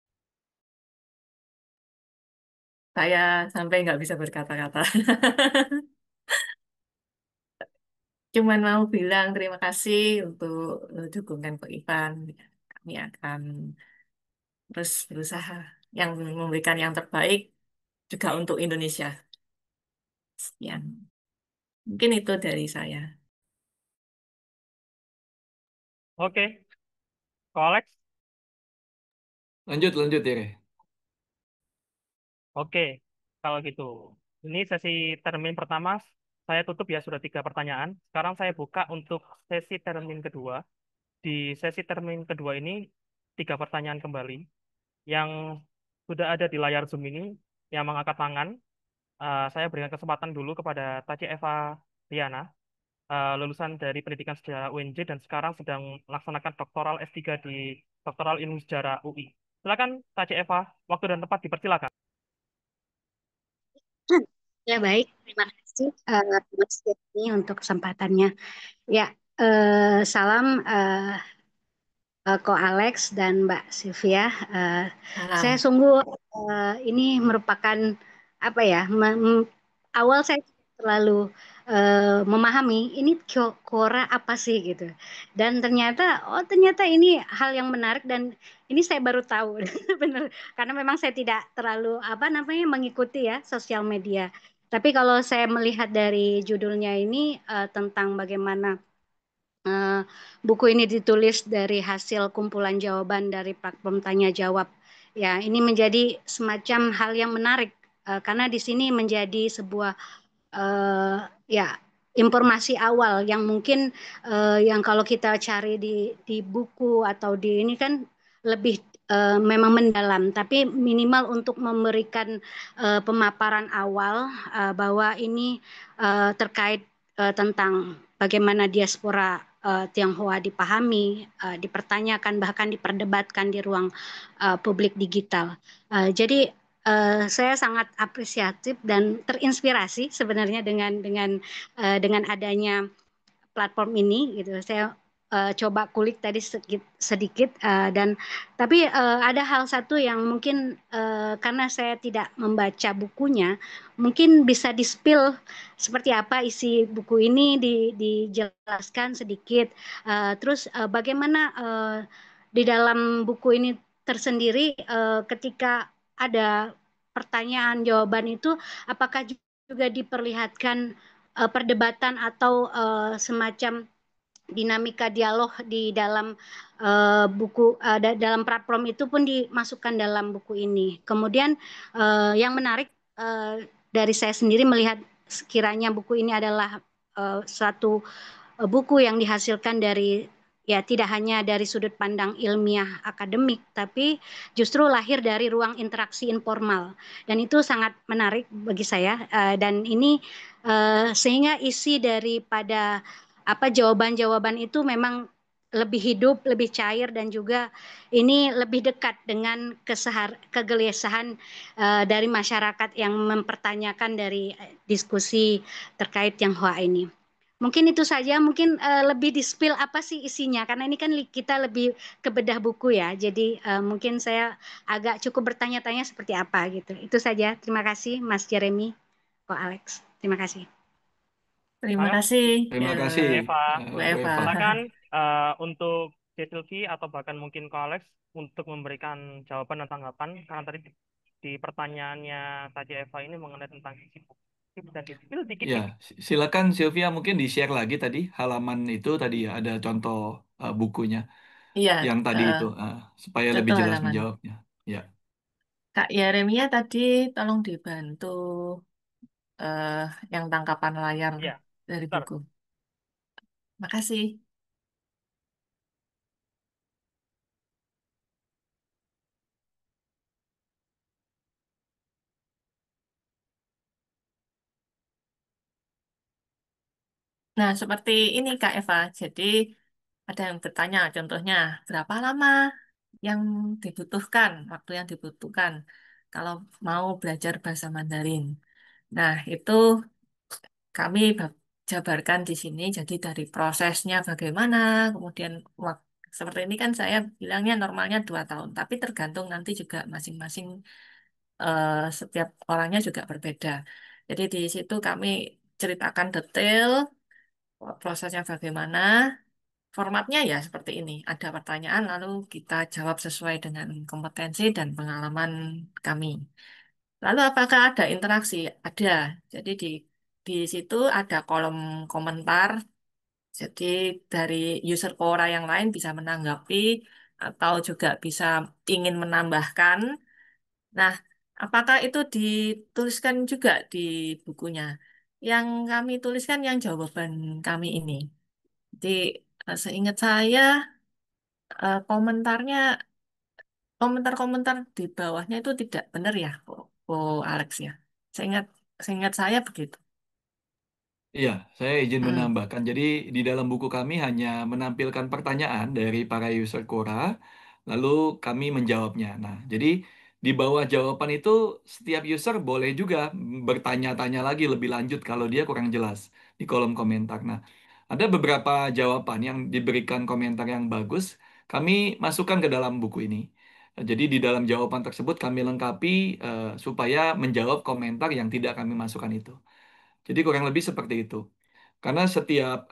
Saya sampai nggak bisa berkata-kata. Cuman mau bilang terima kasih untuk dukungan Ko Ivan. Kami akan terus berusaha yang memberikan yang terbaik juga untuk Indonesia. Sekian. Mungkin itu dari saya. Oke, Ko Alex. Lanjut Yere. Oke, kalau gitu. Ini sesi termin pertama saya tutup ya, sudah 3 pertanyaan. Sekarang saya buka untuk sesi termin kedua. Di sesi termin kedua ini 3 pertanyaan kembali. Yang sudah ada di layar Zoom ini, yang mengangkat tangan, saya berikan kesempatan dulu kepada Taci Eva Riana, lulusan dari Pendidikan Sejarah UNJ dan sekarang sedang melaksanakan doktoral S3 di Doktoral Ilmu Sejarah UI. Silakan Taci Eva, waktu dan tempat dipersilakan. Ya baik, terima kasih Mas Firly untuk kesempatannya. Ya, salam Ko Alex dan Mbak Sylvia. Saya Salam. sungguh ini merupakan apa ya? Awal saya terlalu memahami ini Quora apa sih gitu. Dan ternyata ini hal yang menarik dan ini saya baru tahu benar karena memang saya tidak terlalu apa namanya mengikuti ya sosial media. Tapi kalau saya melihat dari judulnya ini tentang bagaimana buku ini ditulis dari hasil kumpulan jawaban dari platform tanya jawab. Ya, ini menjadi semacam hal yang menarik karena di sini menjadi sebuah ya informasi awal yang mungkin yang kalau kita cari di buku atau di ini kan lebih memang mendalam, tapi minimal untuk memberikan pemaparan awal bahwa ini terkait tentang bagaimana diaspora Tionghoa dipahami, dipertanyakan, bahkan diperdebatkan di ruang publik digital. Jadi saya sangat apresiatif dan terinspirasi sebenarnya dengan adanya platform ini gitu. Saya coba kulik tadi sedikit, dan tapi ada hal satu yang mungkin karena saya tidak membaca bukunya, mungkin bisa di-spill seperti apa isi buku ini, dijelaskan sedikit. Terus bagaimana di dalam buku ini tersendiri, ketika ada pertanyaan jawaban itu, apakah juga diperlihatkan perdebatan atau semacam dinamika dialog di dalam buku, dalam platform itu pun dimasukkan dalam buku ini. Kemudian yang menarik dari saya sendiri melihat sekiranya buku ini adalah suatu buku yang dihasilkan dari, ya, tidak hanya dari sudut pandang ilmiah akademik, tapi justru lahir dari ruang interaksi informal, dan itu sangat menarik bagi saya. Dan ini sehingga isi daripada jawaban-jawaban itu memang lebih hidup, lebih cair, dan juga ini lebih dekat dengan kegelisahan dari masyarakat yang mempertanyakan dari diskusi terkait Tionghoa ini. Mungkin itu saja, mungkin lebih di-spill apa sih isinya, karena ini kan kita lebih ke bedah buku ya, jadi mungkin saya agak cukup bertanya-tanya seperti apa gitu. Itu saja, terima kasih Mas Jeremy, Ko Alex, terima kasih. Terima Ayo, kasih, Terima kasih, Eva. Bu Bu Eva. Eva. Silakan untuk Sylvie atau bahkan mungkin Ko Alex untuk memberikan jawaban dan tanggapan, karena tadi di pertanyaannya tadi Eva ini mengenai tentang isi buku. Bisa di-spill dikit Ya, ini. silakan Sylvia mungkin di-share lagi tadi halaman itu tadi ya ada contoh bukunya Iya, yang tadi eh, itu supaya lebih contoh jelas halaman. menjawabnya. Ya, Kak Yeremia tadi tolong dibantu eh, yang tangkapan layar Ya, dari bentar. buku. Makasih. Nah, seperti ini Kak Eva. Jadi ada yang bertanya, contohnya berapa lama yang dibutuhkan, waktu yang dibutuhkan kalau mau belajar bahasa Mandarin. Nah, itu kami jabarkan di sini. Jadi dari prosesnya bagaimana, kemudian seperti ini kan saya bilangnya normalnya 2 tahun, tapi tergantung nanti juga masing-masing setiap orangnya juga berbeda. Jadi di situ kami ceritakan detail prosesnya bagaimana. Formatnya ya seperti ini. Ada pertanyaan lalu kita jawab sesuai dengan kompetensi dan pengalaman kami. Lalu apakah ada interaksi? Ada. Jadi di situ ada kolom komentar. Jadi dari user Quora yang lain bisa menanggapi atau juga bisa ingin menambahkan. Nah, apakah itu dituliskan juga di bukunya? Yang kami tuliskan yang jawaban kami ini. Jadi seingat saya komentarnya, komentar-komentar di bawahnya itu tidak benar ya, Alex ya. Seingat seingat saya begitu. iya, saya izin Hmm. menambahkan. Jadi di dalam buku kami hanya menampilkan pertanyaan dari para user Quora, lalu kami menjawabnya. Nah, jadi di bawah jawaban itu setiap user boleh juga bertanya-tanya lagi lebih lanjut kalau dia kurang jelas di kolom komentar. Nah, ada beberapa jawaban yang diberikan komentar yang bagus, kami masukkan ke dalam buku ini. Jadi di dalam jawaban tersebut kami lengkapi supaya menjawab komentar yang tidak kami masukkan itu. Jadi kurang lebih seperti itu. Karena setiap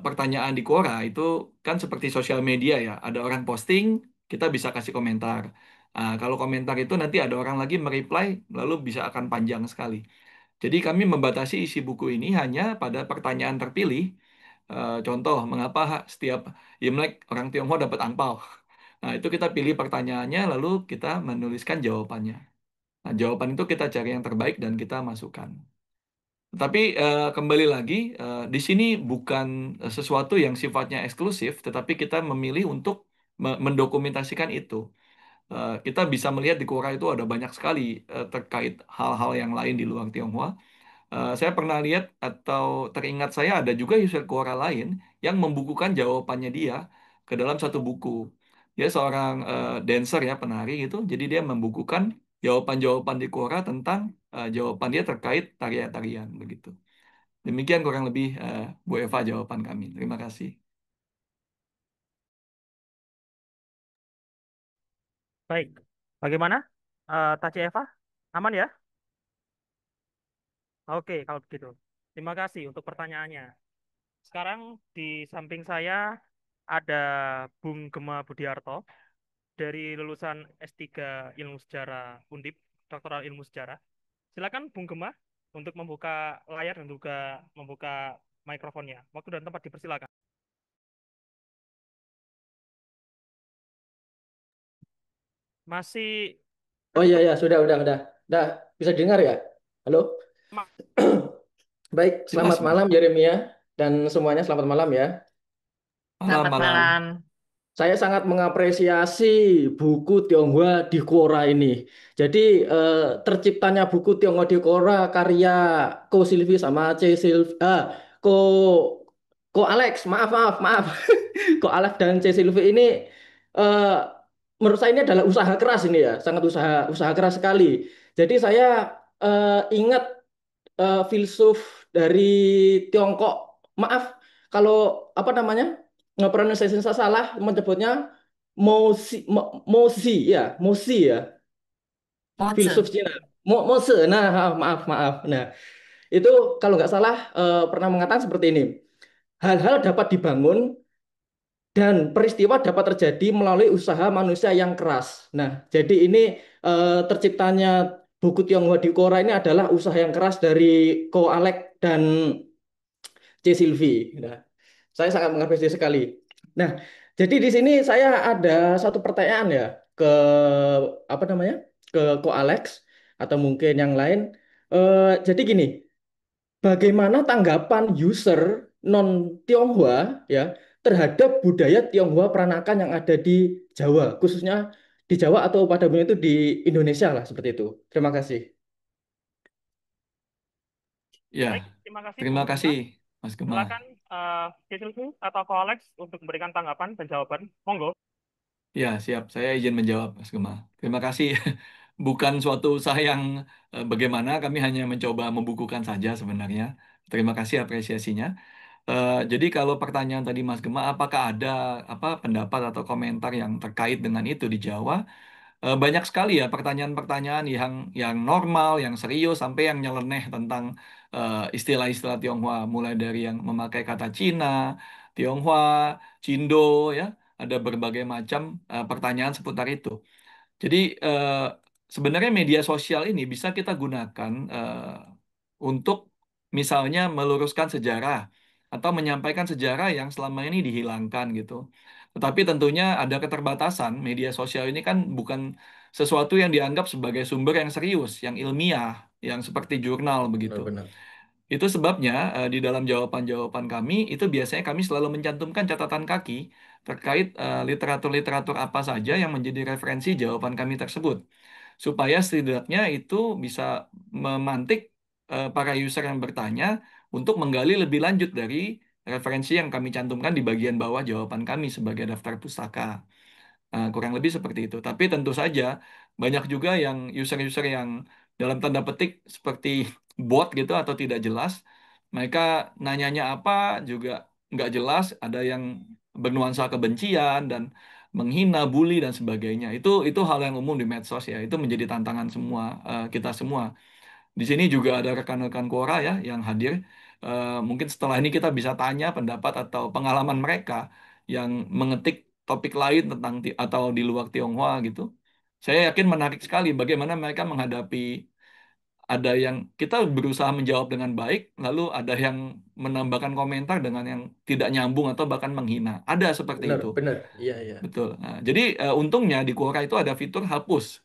pertanyaan di Quora itu kan seperti sosial media ya. Ada orang posting, kita bisa kasih komentar. Kalau komentar itu nanti ada orang lagi mereply, lalu bisa akan panjang sekali. Jadi kami membatasi isi buku ini hanya pada pertanyaan terpilih. Contoh, mengapa setiap Imlek orang Tionghoa dapat angpao? Nah, itu kita pilih pertanyaannya, lalu kita menuliskan jawabannya. Nah, jawaban itu kita cari yang terbaik dan kita masukkan. Tapi kembali lagi, di sini bukan sesuatu yang sifatnya eksklusif, tetapi kita memilih untuk mendokumentasikan itu. Kita bisa melihat di Quora itu ada banyak sekali terkait hal-hal yang lain di luar Tionghoa. Saya pernah lihat atau teringat saya ada juga user Quora lain yang membukukan jawabannya dia ke dalam satu buku. Dia seorang dancer ya, penari gitu. Jadi dia membukukan jawaban-jawaban di Quora tentang jawaban dia terkait tarian-tarian begitu. Demikian kurang lebih Bu Eva jawaban kami. Terima kasih. Baik. Bagaimana? Taci Eva? Aman ya? Oke, kalau begitu. Terima kasih untuk pertanyaannya. Sekarang di samping saya ada Bung Gema Budiarto dari lulusan S3 Ilmu Sejarah Undip, Doktoral Ilmu Sejarah. Silakan Bung Gema untuk membuka layar dan juga membuka mikrofonnya. Waktu dan tempat dipersilakan. Masih Oh iya ya, udah bisa dengar ya? Halo. Ma- Baik, Jelas, selamat Mas. malam Yeremia dan semuanya selamat malam ya. Malam, Selamat malam. malam. Saya sangat mengapresiasi buku Tionghoa di Quora ini. Jadi terciptanya buku Tionghoa di Quora karya Ko Silvi sama C Silvi, Ko Ko Alex, maaf. Ko Alex dan C Silvi ini eh, menurut saya ini adalah usaha keras ini ya, sangat usaha usaha keras sekali. Jadi saya ingat filsuf dari Tiongkok. Maaf kalau apa namanya pronunciation saya salah menyebutnya Mozi ya, filsuf Moze. Cina. Mozi. Nah, maaf. Nah, itu kalau nggak salah pernah mengatakan seperti ini. Hal-hal dapat dibangun dan peristiwa dapat terjadi melalui usaha manusia yang keras. Nah, jadi ini terciptanya buku Tionghoa di Quora ini adalah usaha yang keras dari Ko Alek dan C. Silvi. Nah, saya sangat mengapresiasi sekali. Nah, jadi di sini saya ada satu pertanyaan ya ke apa namanya ke Ko Alex atau mungkin yang lain. Jadi gini, bagaimana tanggapan user non Tionghoa ya terhadap budaya Tionghoa peranakan yang ada di Jawa, khususnya di Jawa atau pada umumnya itu di Indonesia lah seperti itu. Terima kasih. Ya, Baik, terima kasih terima Bung Gema. kasih, Mas Gema. Silakan Cecilku atau Ko Alex untuk memberikan tanggapan dan jawaban. Monggo. Ya, siap. Saya izin menjawab, Mas Gema. Terima kasih. Bukan suatu usaha yang bagaimana, kami hanya mencoba membukukan saja sebenarnya. Terima kasih apresiasinya. Jadi kalau pertanyaan tadi Mas Gema, apakah ada apa pendapat atau komentar yang terkait dengan itu di Jawa? Banyak sekali ya pertanyaan-pertanyaan yang normal, yang serius, sampai yang nyeleneh tentang istilah-istilah Tionghoa, mulai dari yang memakai kata Cina, Tionghoa, Cindo, ya, ada berbagai macam pertanyaan seputar itu. Jadi sebenarnya media sosial ini bisa kita gunakan untuk misalnya meluruskan sejarah atau menyampaikan sejarah yang selama ini dihilangkan gitu. Tetapi tentunya ada keterbatasan. Media sosial ini kan bukan sesuatu yang dianggap sebagai sumber yang serius, yang ilmiah, yang seperti jurnal begitu. Benar-benar. Itu sebabnya di dalam jawaban-jawaban kami itu biasanya kami selalu mencantumkan catatan kaki terkait literatur-literatur apa saja yang menjadi referensi jawaban kami tersebut. Supaya setidaknya itu bisa memantik para user yang bertanya untuk menggali lebih lanjut dari referensi yang kami cantumkan di bagian bawah jawaban kami sebagai daftar pustaka. Kurang lebih seperti itu. Tapi tentu saja banyak juga yang user-user yang dalam tanda petik seperti bot gitu atau tidak jelas. Mereka nanyanya apa juga nggak jelas. Ada yang bernuansa kebencian dan menghina, bully dan sebagainya. Itu hal yang umum di medsos ya. Itu menjadi tantangan semua kita semua. Di sini juga ada rekan-rekan Quora ya yang hadir. Mungkin setelah ini kita bisa tanya pendapat atau pengalaman mereka yang mengetik topik lain tentang atau di luar Tionghoa gitu. Saya yakin menarik sekali bagaimana mereka menghadapi ada yang kita berusaha menjawab dengan baik, lalu ada yang menambahkan komentar dengan yang tidak nyambung atau bahkan menghina. Ada seperti itu. Benar. Iya, iya. Betul. Nah, jadi untungnya di Quora itu ada fitur hapus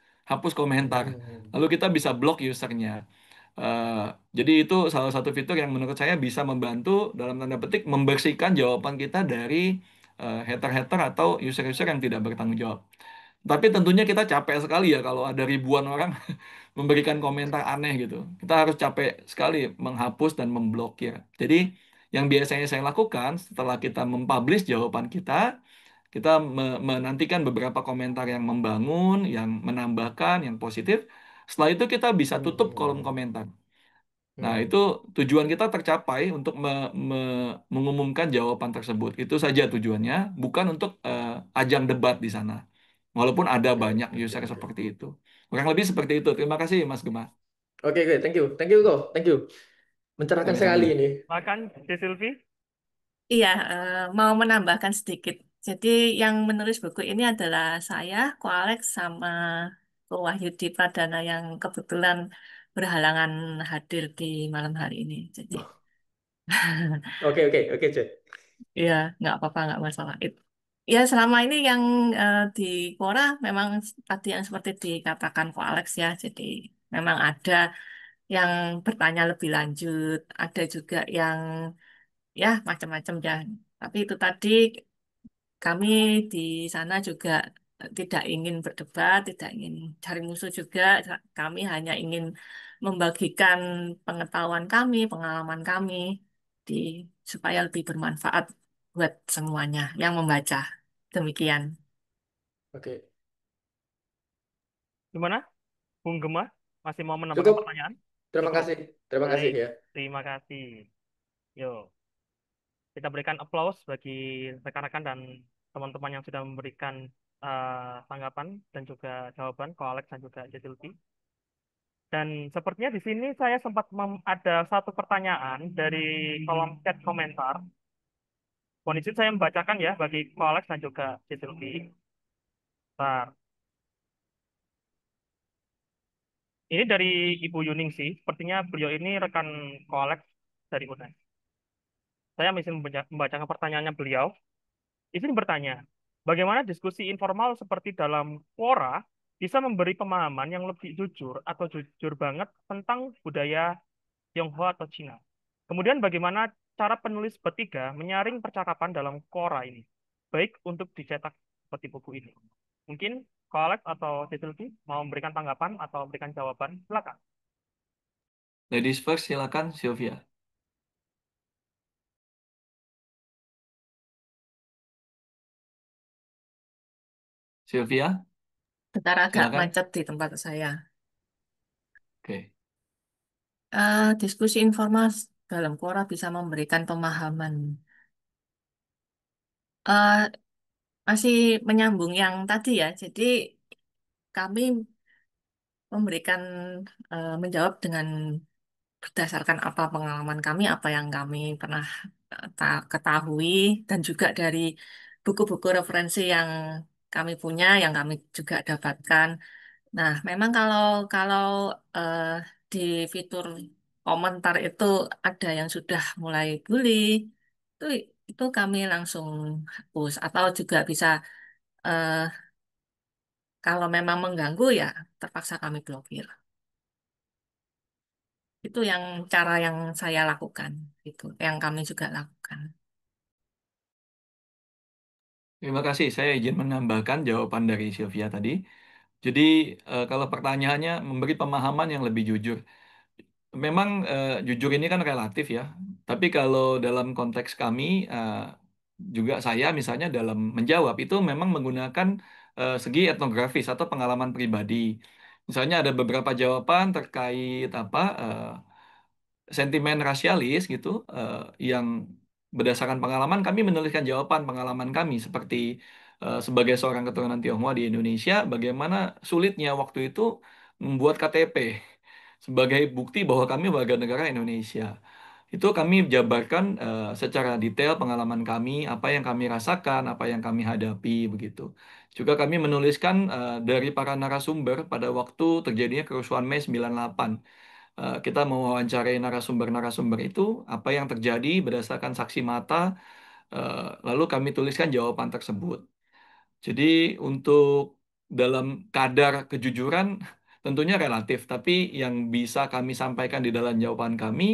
komentar. Lalu kita bisa blok usernya. Eh, jadi itu salah satu fitur yang menurut saya bisa membantu dalam tanda petik membersihkan jawaban kita dari hater-hater atau user-user yang tidak bertanggung jawab. Tapi tentunya kita capek sekali ya kalau ada ribuan orang memberikan komentar aneh gitu. Kita harus capek sekali menghapus dan memblokir. Jadi yang biasanya saya lakukan setelah kita mempublish jawaban kita menantikan beberapa komentar yang membangun, yang menambahkan, yang positif. Setelah itu kita bisa tutup kolom komentar. Nah, itu tujuan kita tercapai untuk mengumumkan jawaban tersebut. Itu saja tujuannya, bukan untuk ajang debat di sana. Walaupun ada banyak user seperti itu. Kurang lebih seperti itu. Terima kasih Mas Gema. Oke, oke, thank you kok, thank you. Mencerahkan Sama-sama. sekali ini. Makan, Si Silvi. Iya, mau menambahkan sedikit. Jadi yang menulis buku ini adalah saya, Ko Alex, sama Ko Wahyudi Pradana yang kebetulan berhalangan hadir di malam hari ini. Jadi, Oke, oke, oke, Cek. ya nggak apa-apa, nggak masalah. Ya selama ini yang di Quora memang tadi yang seperti dikatakan Ko Alex ya. Jadi memang ada yang bertanya lebih lanjut, ada juga yang ya macam-macam ya. Tapi itu tadi kami di sana juga tidak ingin berdebat, tidak ingin cari musuh juga. Kami hanya ingin membagikan pengetahuan kami, pengalaman kami di supaya lebih bermanfaat buat semuanya yang membaca. Demikian. Oke, Gimana? Bung Gema masih mau menambahkan cukup. pertanyaan? Terima Cukup. kasih, terima kasih Baik, ya. terima kasih. Yuk, kita berikan applause bagi rekan-rekan dan teman-teman yang sudah memberikan tanggapan dan juga jawaban ke Alex dan juga Jessilvi. Dan sepertinya di sini saya sempat ada satu pertanyaan dari kolom chat komentar. Mohon izin saya membacakan ya bagi Ko Alex dan juga Jessilvi. Bentar. Ini dari Ibu Yuning sih. Sepertinya beliau ini rekan Ko Alex dari UNES. Saya masih membacakan pertanyaannya beliau. Izin bertanya, bagaimana diskusi informal seperti dalam Quora bisa memberi pemahaman yang lebih jujur atau jujur banget tentang budaya Tionghoa atau Cina? Kemudian bagaimana cara penulis bertiga menyaring percakapan dalam Quora ini, baik untuk dicetak seperti buku ini? Mungkin Ko Alex atau Cecilvi mau memberikan tanggapan atau memberikan jawaban? Silakan. Ladies first, silakan Sylvia. Sylvia, Bentar agak silakan. macet di tempat saya. Oke. Diskusi informal dalam Quora bisa memberikan pemahaman. Eh, Masih menyambung yang tadi ya. Jadi kami memberikan menjawab dengan berdasarkan apa pengalaman kami, apa yang kami pernah ketahui, dan juga dari buku-buku referensi yang kami punya, yang kami juga dapatkan. Nah, memang kalau kalau eh, di fitur komentar itu ada yang sudah mulai bully, itu itu kami langsung hapus atau juga bisa eh, kalau memang mengganggu ya terpaksa kami blokir. Itu yang cara yang saya lakukan, itu yang kami juga lakukan. Terima kasih. Saya izin menambahkan jawaban dari Sylvia tadi. Jadi, kalau pertanyaannya memberi pemahaman yang lebih jujur. Memang jujur ini kan relatif ya. Tapi kalau dalam konteks kami, juga saya misalnya dalam menjawab itu memang menggunakan segi etnografis atau pengalaman pribadi. Misalnya ada beberapa jawaban terkait apa sentimen rasialis gitu yang berdasarkan pengalaman kami menuliskan jawaban pengalaman kami seperti sebagai seorang keturunan Tionghoa di Indonesia, bagaimana sulitnya waktu itu membuat KTP sebagai bukti bahwa kami warga negara Indonesia. Itu kami jabarkan secara detail pengalaman kami, apa yang kami rasakan, apa yang kami hadapi, begitu. Juga kami menuliskan dari para narasumber pada waktu terjadinya kerusuhan Mei 98. Kita mewawancarai narasumber-narasumber itu, apa yang terjadi berdasarkan saksi mata, lalu kami tuliskan jawaban tersebut. Jadi untuk dalam kadar kejujuran tentunya relatif, tapi yang bisa kami sampaikan di dalam jawaban kami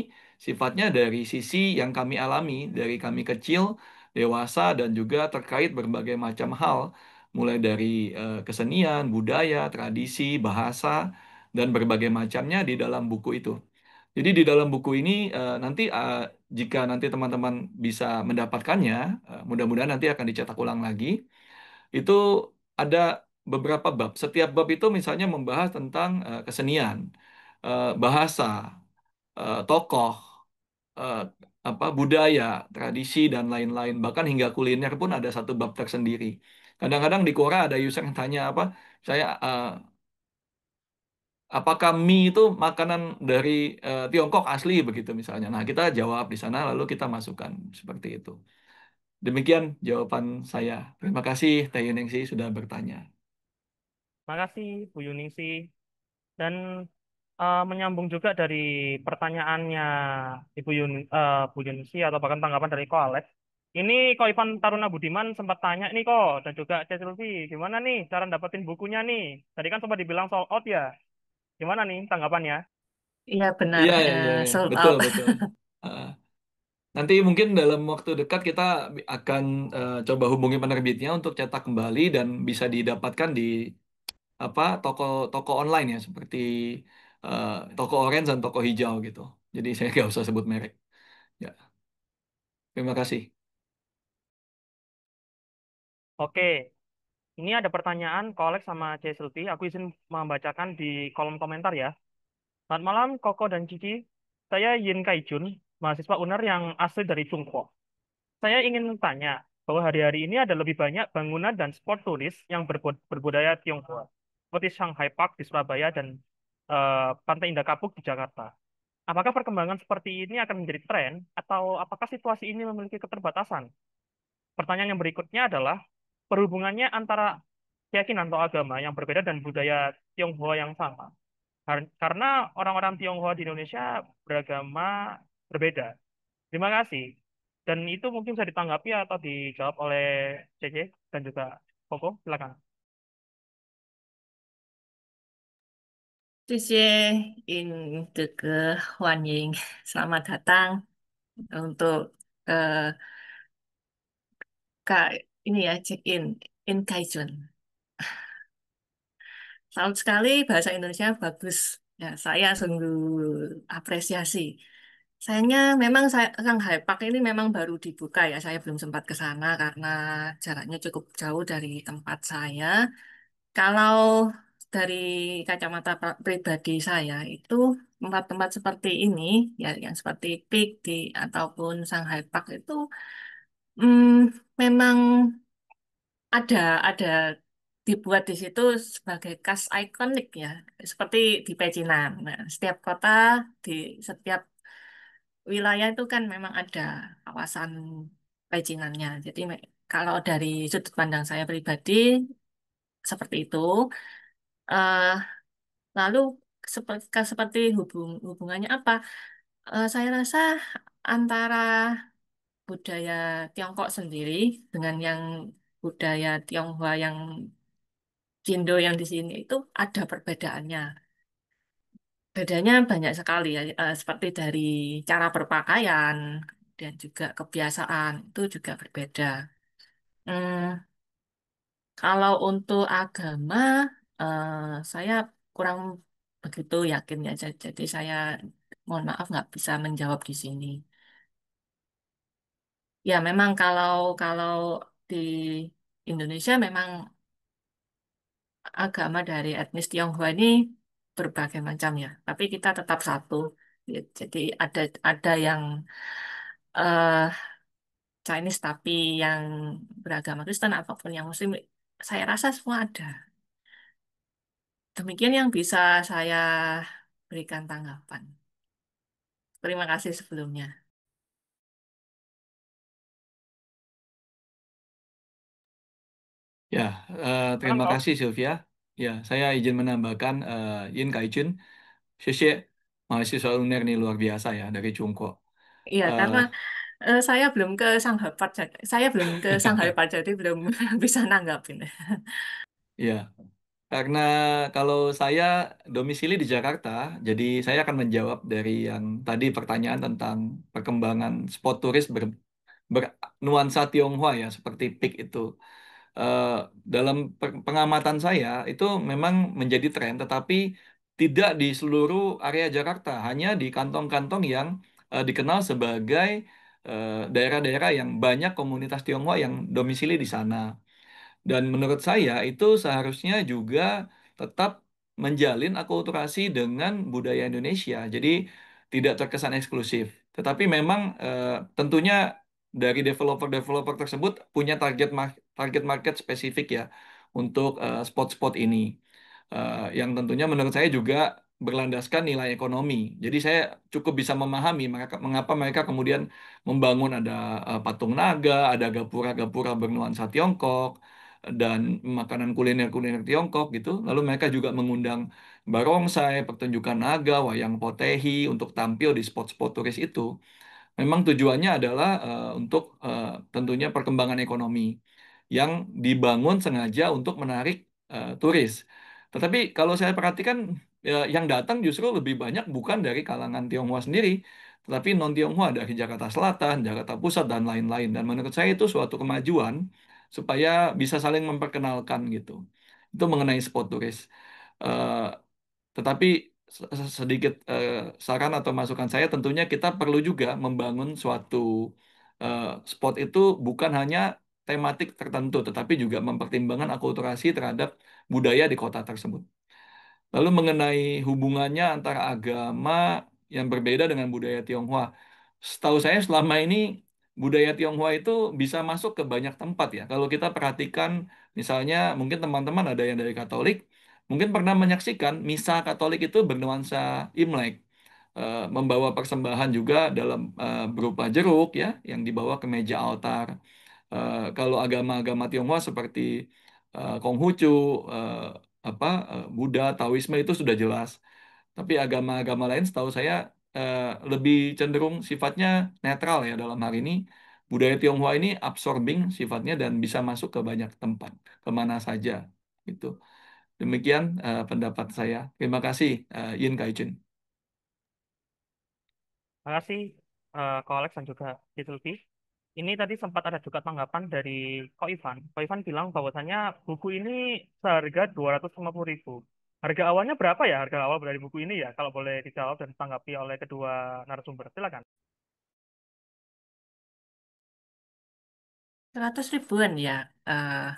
sifatnya dari sisi yang kami alami, dari kami kecil, dewasa, dan juga terkait berbagai macam hal, mulai dari kesenian, budaya, tradisi, bahasa, dan berbagai macamnya di dalam buku itu. Jadi di dalam buku ini nanti jika nanti teman-teman bisa mendapatkannya, mudah-mudahan nanti akan dicetak ulang lagi itu ada beberapa bab. Setiap bab itu misalnya membahas tentang kesenian, bahasa, tokoh, eh, budaya, tradisi dan lain-lain. Bahkan hingga kuliner pun ada satu bab tersendiri. Kadang-kadang di Quora ada user yang tanya apa, saya apakah mie itu makanan dari Tiongkok asli begitu misalnya. Nah, kita jawab di sana lalu kita masukkan seperti itu. Demikian jawaban saya. Terima kasih Teh Yuningsi sudah bertanya. Makasih Bu Yuningsi. Dan menyambung juga dari pertanyaannya Bu Yuningsi atau bahkan tanggapan dari Ko Alex. Ini Ko Ivan Taruna Budiman sempat tanya nih kok, dan juga Cek Lutfi, gimana nih cara dapetin bukunya nih? Tadi kan sempat dibilang sold out ya. Gimana nih tanggapannya? Iya benar, Iya, iya, iya, iya. sold Betul, out. betul. Uh, Nanti mungkin dalam waktu dekat kita akan coba hubungi penerbitnya untuk cetak kembali dan bisa didapatkan di apa toko-toko online ya seperti uh, toko orange dan toko hijau gitu. Jadi saya nggak usah sebut merek. Ya, terima kasih. Oke, ini ada pertanyaan Ko Alex sama Cek Lutfi. Aku izin membacakan di kolom komentar ya. Selamat malam Koko dan Cici. Saya Yin Kaijun, mahasiswa UNER yang asli dari Chungkwo. Saya ingin tanya bahwa hari-hari ini ada lebih banyak bangunan dan spot turis yang berbudaya Tionghoa, seperti Shanghai Park di Surabaya dan Pantai Indah Kapuk di Jakarta. Apakah perkembangan seperti ini akan menjadi tren, atau apakah situasi ini memiliki keterbatasan? Pertanyaan yang berikutnya adalah perhubungannya antara keyakinan atau agama yang berbeda dan budaya Tionghoa yang sama. Karena orang-orang Tionghoa di Indonesia beragama berbeda. Terima kasih. Dan itu mungkin bisa ditanggapi atau dijawab oleh CC dan juga Koko. Silakan. 谢谢 In 哥哥，欢迎，selamat datang untuk eh, Kak ini ya check in Kaijun. Salut sekali bahasa Indonesia bagus. Ya, saya sungguh apresiasi. Sayangnya memang saya Shanghai Park ini memang baru dibuka ya. Saya belum sempat ke sana karena jaraknya cukup jauh dari tempat saya. Kalau dari kacamata pribadi saya itu tempat-tempat seperti ini ya yang seperti Peak di ataupun Shanghai Park itu memang ada ada dibuat di situ sebagai kas ikonik ya seperti di Pecinan. Nah, setiap kota di setiap wilayah itu kan memang ada kawasan Pecinannya. Jadi kalau dari sudut pandang saya pribadi seperti itu. Eh, Lalu seperti hubungannya apa? Saya rasa antara budaya Tiongkok sendiri dengan yang budaya Tionghoa yang Cindo yang di sini itu ada perbedaannya. Bedanya banyak sekali ya, seperti dari cara berpakaian dan juga kebiasaan itu juga berbeda. Hmm, Kalau untuk agama, eh, saya kurang begitu yakin ya. Jadi saya mohon maaf nggak bisa menjawab di sini. Ya memang kalau kalau di Indonesia memang agama dari etnis Tionghoa ini berbagai macam ya. Tapi kita tetap satu. Ya, jadi ada yang eh, Chinese tapi yang beragama Kristen apapun yang Muslim, saya rasa semua ada. Demikian yang bisa saya berikan tanggapan. Terima kasih sebelumnya. Ya, Silakan terima Prof. kasih Sylvia. Ya, saya izin menambahkan Yin Kaijun, Xie mahasiswa UNER ini luar biasa ya dari Chungko. Iya, Eh, karena saya belum ke Shanghai Park, saya belum ke Shanghai Park, jadi belum bisa nanggapin. ya, karena kalau saya domisili di Jakarta, jadi saya akan menjawab dari yang tadi pertanyaan tentang perkembangan spot turis bernuansa Tionghoa ya, seperti Peak itu. eh, dalam pengamatan saya itu memang menjadi tren, tetapi tidak di seluruh area Jakarta, hanya di kantong-kantong yang dikenal sebagai daerah-daerah yang banyak komunitas Tionghoa yang domisili di sana. Dan menurut saya itu seharusnya juga tetap menjalin akulturasi dengan budaya Indonesia. Jadi tidak terkesan eksklusif. Tetapi memang tentunya dari developer-developer tersebut punya target market spesifik ya untuk spot-spot ini. Yang tentunya menurut saya juga berlandaskan nilai ekonomi. Jadi saya cukup bisa memahami mengapa mereka kemudian membangun ada patung naga, ada gapura-gapura bernuansa Tiongkok, dan makanan kuliner-kuliner Tiongkok gitu. Lalu mereka juga mengundang barongsai, pertunjukan naga, wayang potehi untuk tampil di spot-spot turis itu. Memang tujuannya adalah untuk tentunya perkembangan ekonomi yang dibangun sengaja untuk menarik turis. Tetapi kalau saya perhatikan yang datang justru lebih banyak bukan dari kalangan Tionghoa sendiri, tetapi non-Tionghoa dari Jakarta Selatan, Jakarta Pusat, dan lain-lain. Dan menurut saya itu suatu kemajuan supaya bisa saling memperkenalkan gitu. Itu mengenai spot turis. Eh, tetapi sedikit saran atau masukan saya tentunya kita perlu juga membangun suatu eh, spot itu bukan hanya tematik tertentu, tetapi juga mempertimbangkan akulturasi terhadap budaya di kota tersebut. Lalu mengenai hubungannya antara agama yang berbeda dengan budaya Tionghoa. Setahu saya selama ini budaya Tionghoa itu bisa masuk ke banyak tempat ya. Kalau kita perhatikan misalnya mungkin teman-teman ada yang dari Katolik, mungkin pernah menyaksikan misa Katolik itu bernuansa Imlek. Membawa persembahan juga dalam berupa jeruk ya yang dibawa ke meja altar. Kalau agama-agama Tionghoa seperti Konghucu, eh, Buddha, Taoisme itu sudah jelas. Tapi agama-agama lain setahu saya eh, lebih cenderung sifatnya netral ya dalam hal ini. Budaya Tionghoa ini absorbing sifatnya dan bisa masuk ke banyak tempat, kemana saja. Gitu. Demikian pendapat saya. Terima kasih, Yin Kai-chun. Terima kasih Ko Alex dan juga Silvi. Ini tadi sempat ada juga tanggapan dari Ko Ivan. Ko Ivan bilang bahwasannya buku ini seharga 250.000. Harga awalnya berapa ya harga awal dari buku ini ya? Kalau boleh dijawab dan ditanggapi oleh kedua narasumber. Silakan. 100 ribuan ya. Eh,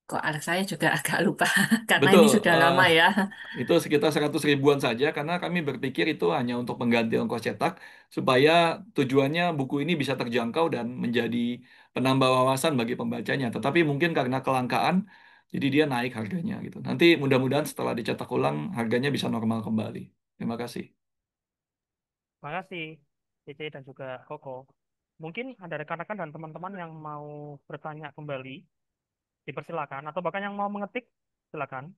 kok Alex saya juga agak lupa karena Betul, ini sudah lama ya. itu sekitar 100 ribuan saja karena kami berpikir itu hanya untuk mengganti ongkos cetak supaya tujuannya buku ini bisa terjangkau dan menjadi penambah wawasan bagi pembacanya. Tetapi mungkin karena kelangkaan, jadi dia naik harganya gitu. Nanti mudah-mudahan setelah dicetak ulang harganya bisa normal kembali. Terima kasih. Terima kasih Cece dan juga Koko. Mungkin ada rekan-rekan dan teman-teman yang mau bertanya kembali, dipersilakan. Atau bahkan yang mau mengetik, silakan.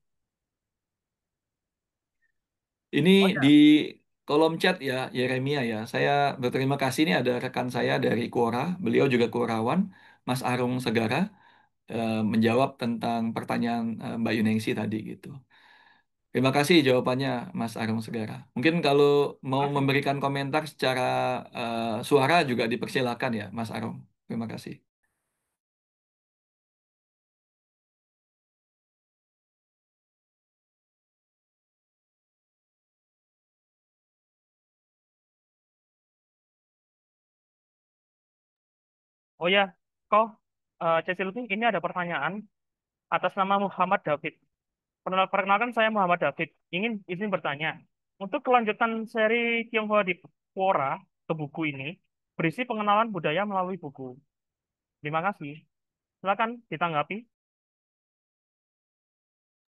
Ini Oh di ya, kolom chat ya, Yeremia ya. Saya berterima kasih ini ada rekan saya dari Quora, beliau juga Quorawan, Mas Arung Segara, menjawab tentang pertanyaan Mbak Yuningsi tadi gitu. Terima kasih jawabannya Mas Arung Segara. Mungkin kalau mau terima kasih. memberikan komentar secara suara juga dipersilakan ya Mas Arung. Terima kasih. Oh ya, kok Cecil ini ada pertanyaan atas nama Muhammad David. Perkenalkan saya Muhammad David. Izin bertanya, untuk kelanjutan seri Tionghoa di Quora ke buku ini berisi pengenalan budaya melalui buku. Terima kasih. Silakan ditanggapi.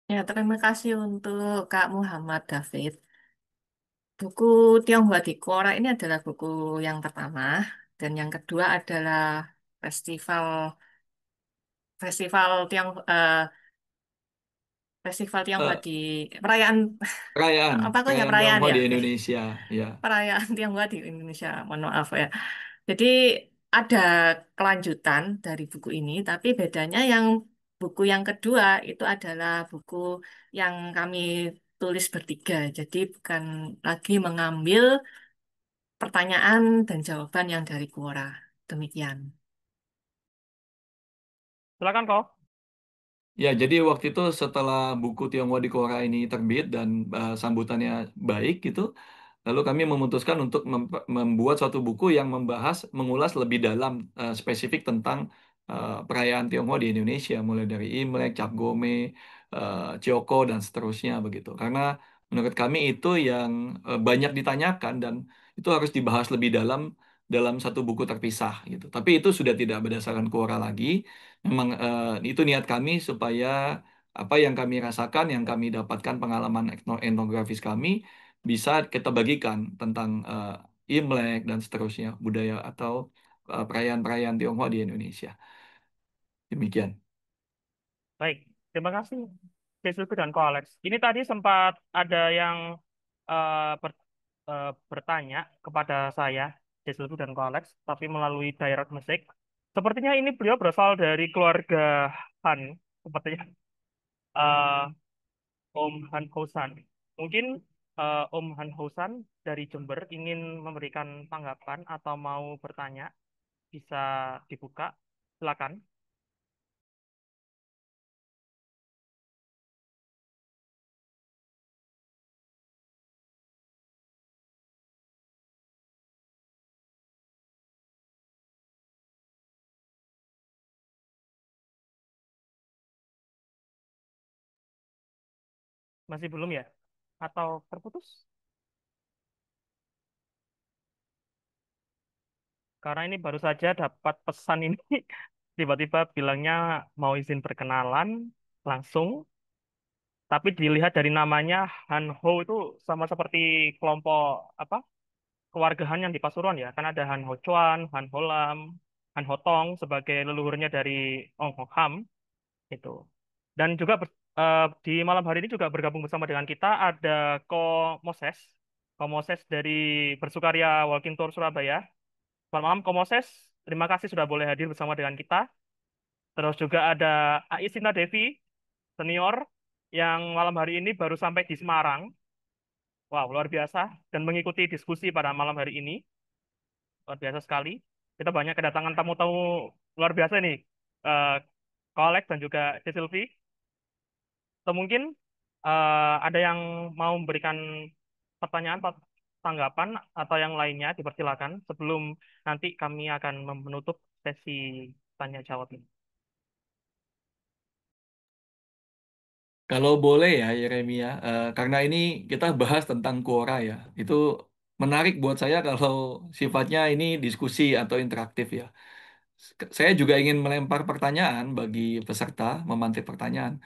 Ya, terima kasih untuk Kak Muhammad David. Buku Tionghoa di Quora ini adalah buku yang pertama dan yang kedua adalah festival festival Tiong festival Tionghoa Eh, di perayaan perayaan, apa kok ya perayaan perayaan Tionghoa ya di oke Indonesia ya. perayaan Tionghoa di Indonesia mohon maaf ya jadi ada kelanjutan dari buku ini tapi bedanya yang buku yang kedua itu adalah buku yang kami tulis bertiga jadi bukan lagi mengambil pertanyaan dan jawaban yang dari Quora demikian. Silakan kok. Ya, jadi waktu itu setelah buku Tionghoa di Quora ini terbit dan sambutannya baik gitu, lalu kami memutuskan untuk membuat suatu buku yang mengulas lebih dalam spesifik tentang perayaan Tionghoa di Indonesia, mulai dari Imlek, Cap Gome, Cioko, dan seterusnya begitu. Karena menurut kami itu yang banyak ditanyakan dan itu harus dibahas lebih dalam dalam satu buku terpisah gitu. Tapi itu sudah tidak berdasarkan Quora lagi. Memang itu niat kami supaya apa yang kami rasakan, yang kami dapatkan pengalaman etnografis kami bisa kita bagikan tentang Imlek dan seterusnya budaya atau perayaan-perayaan Tionghoa di Indonesia. Demikian. Baik, terima kasih Sulfi dan Ko Alex. Ini tadi sempat ada yang bertanya kepada saya, Sulfi dan Ko Alex, tapi melalui direct message. Sepertinya ini beliau berasal dari keluarga Han, sepertinya eh, Om Han Hosan. Mungkin Om Han Hosan dari Jember ingin memberikan tanggapan atau mau bertanya, bisa dibuka. Silakan. Masih belum ya? Atau terputus? Karena ini baru saja dapat pesan ini, tiba-tiba bilangnya mau izin perkenalan langsung, tapi dilihat dari namanya Han Ho itu sama seperti kelompok apa keluarga Han yang di Pasuruan ya, kan ada Han Ho Chuan, Han Ho Lam, Han Ho Tong sebagai leluhurnya dari Ong Ho Ham itu. Dan juga di malam hari ini juga bergabung bersama dengan kita ada Ko Moses, Ko Moses dari Bersukaria Walking Tour Surabaya. Selamat malam Ko Moses, terima kasih sudah boleh hadir bersama dengan kita. Terus juga ada Ais Sinta Devi, senior, yang malam hari ini baru sampai di Semarang. Wow, luar biasa. Dan mengikuti diskusi pada malam hari ini. Luar biasa sekali. Kita banyak kedatangan tamu-tamu luar biasa nih. Eh Kolek dan juga Sylvie. Atau mungkin ada yang mau memberikan pertanyaan, tanggapan, atau yang lainnya, dipersilakan. Sebelum nanti kami akan menutup sesi tanya jawab ini. Kalau boleh ya Yeremia, karena ini kita bahas tentang Quora ya, itu menarik buat saya kalau sifatnya ini diskusi atau interaktif ya. Saya juga ingin melempar pertanyaan bagi peserta, memantik pertanyaan.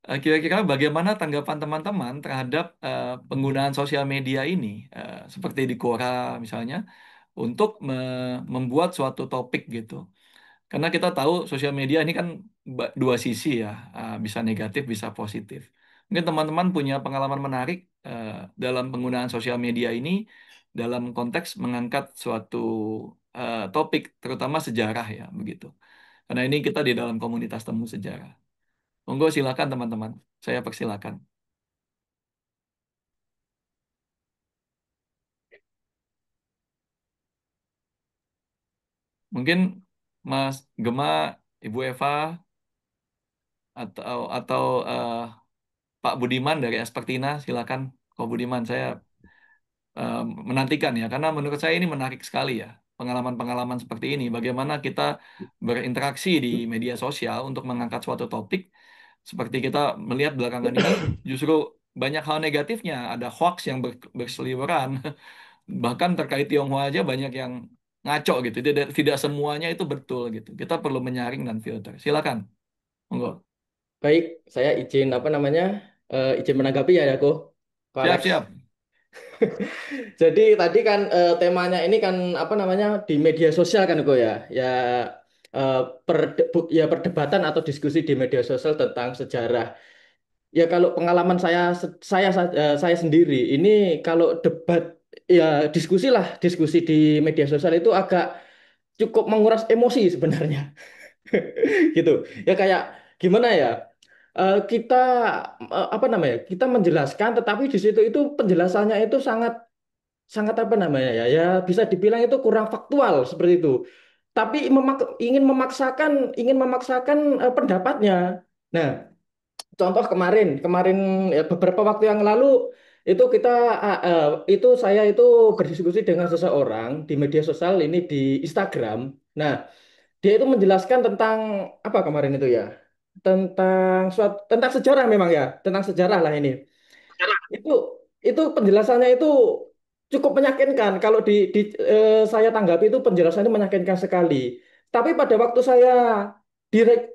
Kira-kira bagaimana tanggapan teman-teman terhadap penggunaan sosial media ini, seperti di Quora misalnya, untuk membuat suatu topik gitu. Karena kita tahu sosial media ini kan dua sisi ya, bisa negatif, bisa positif. Mungkin teman-teman punya pengalaman menarik dalam penggunaan sosial media ini dalam konteks mengangkat suatu topik, terutama sejarah ya, begitu. Karena ini kita di dalam komunitas temu sejarah. Monggo silakan teman-teman, saya persilakan. Mungkin Mas Gema, Ibu Eva, atau Pak Budiman dari Aspertina, silakan. Pak Budiman, saya menantikan ya, karena menurut saya ini menarik sekali ya, pengalaman-pengalaman seperti ini. Bagaimana kita berinteraksi di media sosial untuk mengangkat suatu topik, seperti kita melihat belakangan ini justru banyak hal negatifnya, ada hoax yang berseliweran, bahkan terkait Tionghoa aja banyak yang ngaco gitu, tidak semuanya itu betul gitu. Kita perlu menyaring dan filter. Silakan, monggo. Baik, saya izin apa namanya izin menanggapi ya aku, Ko Siap, Alex. siap. Jadi tadi kan temanya ini kan apa namanya di media sosial kan Ko ya, ya ya perdebatan atau diskusi di media sosial tentang sejarah. Ya kalau pengalaman saya sendiri ini kalau debat ya diskusi di media sosial itu agak cukup menguras emosi sebenarnya. Gitu. Ya kayak gimana ya? Kita apa namanya? Kita menjelaskan tetapi di situ itu penjelasannya itu sangat sangat apa namanya ya? Ya bisa dibilang itu kurang faktual seperti itu. Tapi ingin memaksakan pendapatnya. Nah, contoh kemarin, kemarin ya, beberapa waktu yang lalu itu kita itu saya itu berdiskusi dengan seseorang di media sosial ini di Instagram. Nah, dia itu menjelaskan tentang apa kemarin itu ya? Tentang sejarah memang ya, tentang sejarah lah ini. Itu itu penjelasannya itu cukup meyakinkan kalau saya tanggapi itu penjelasannya meyakinkan sekali. Tapi pada waktu saya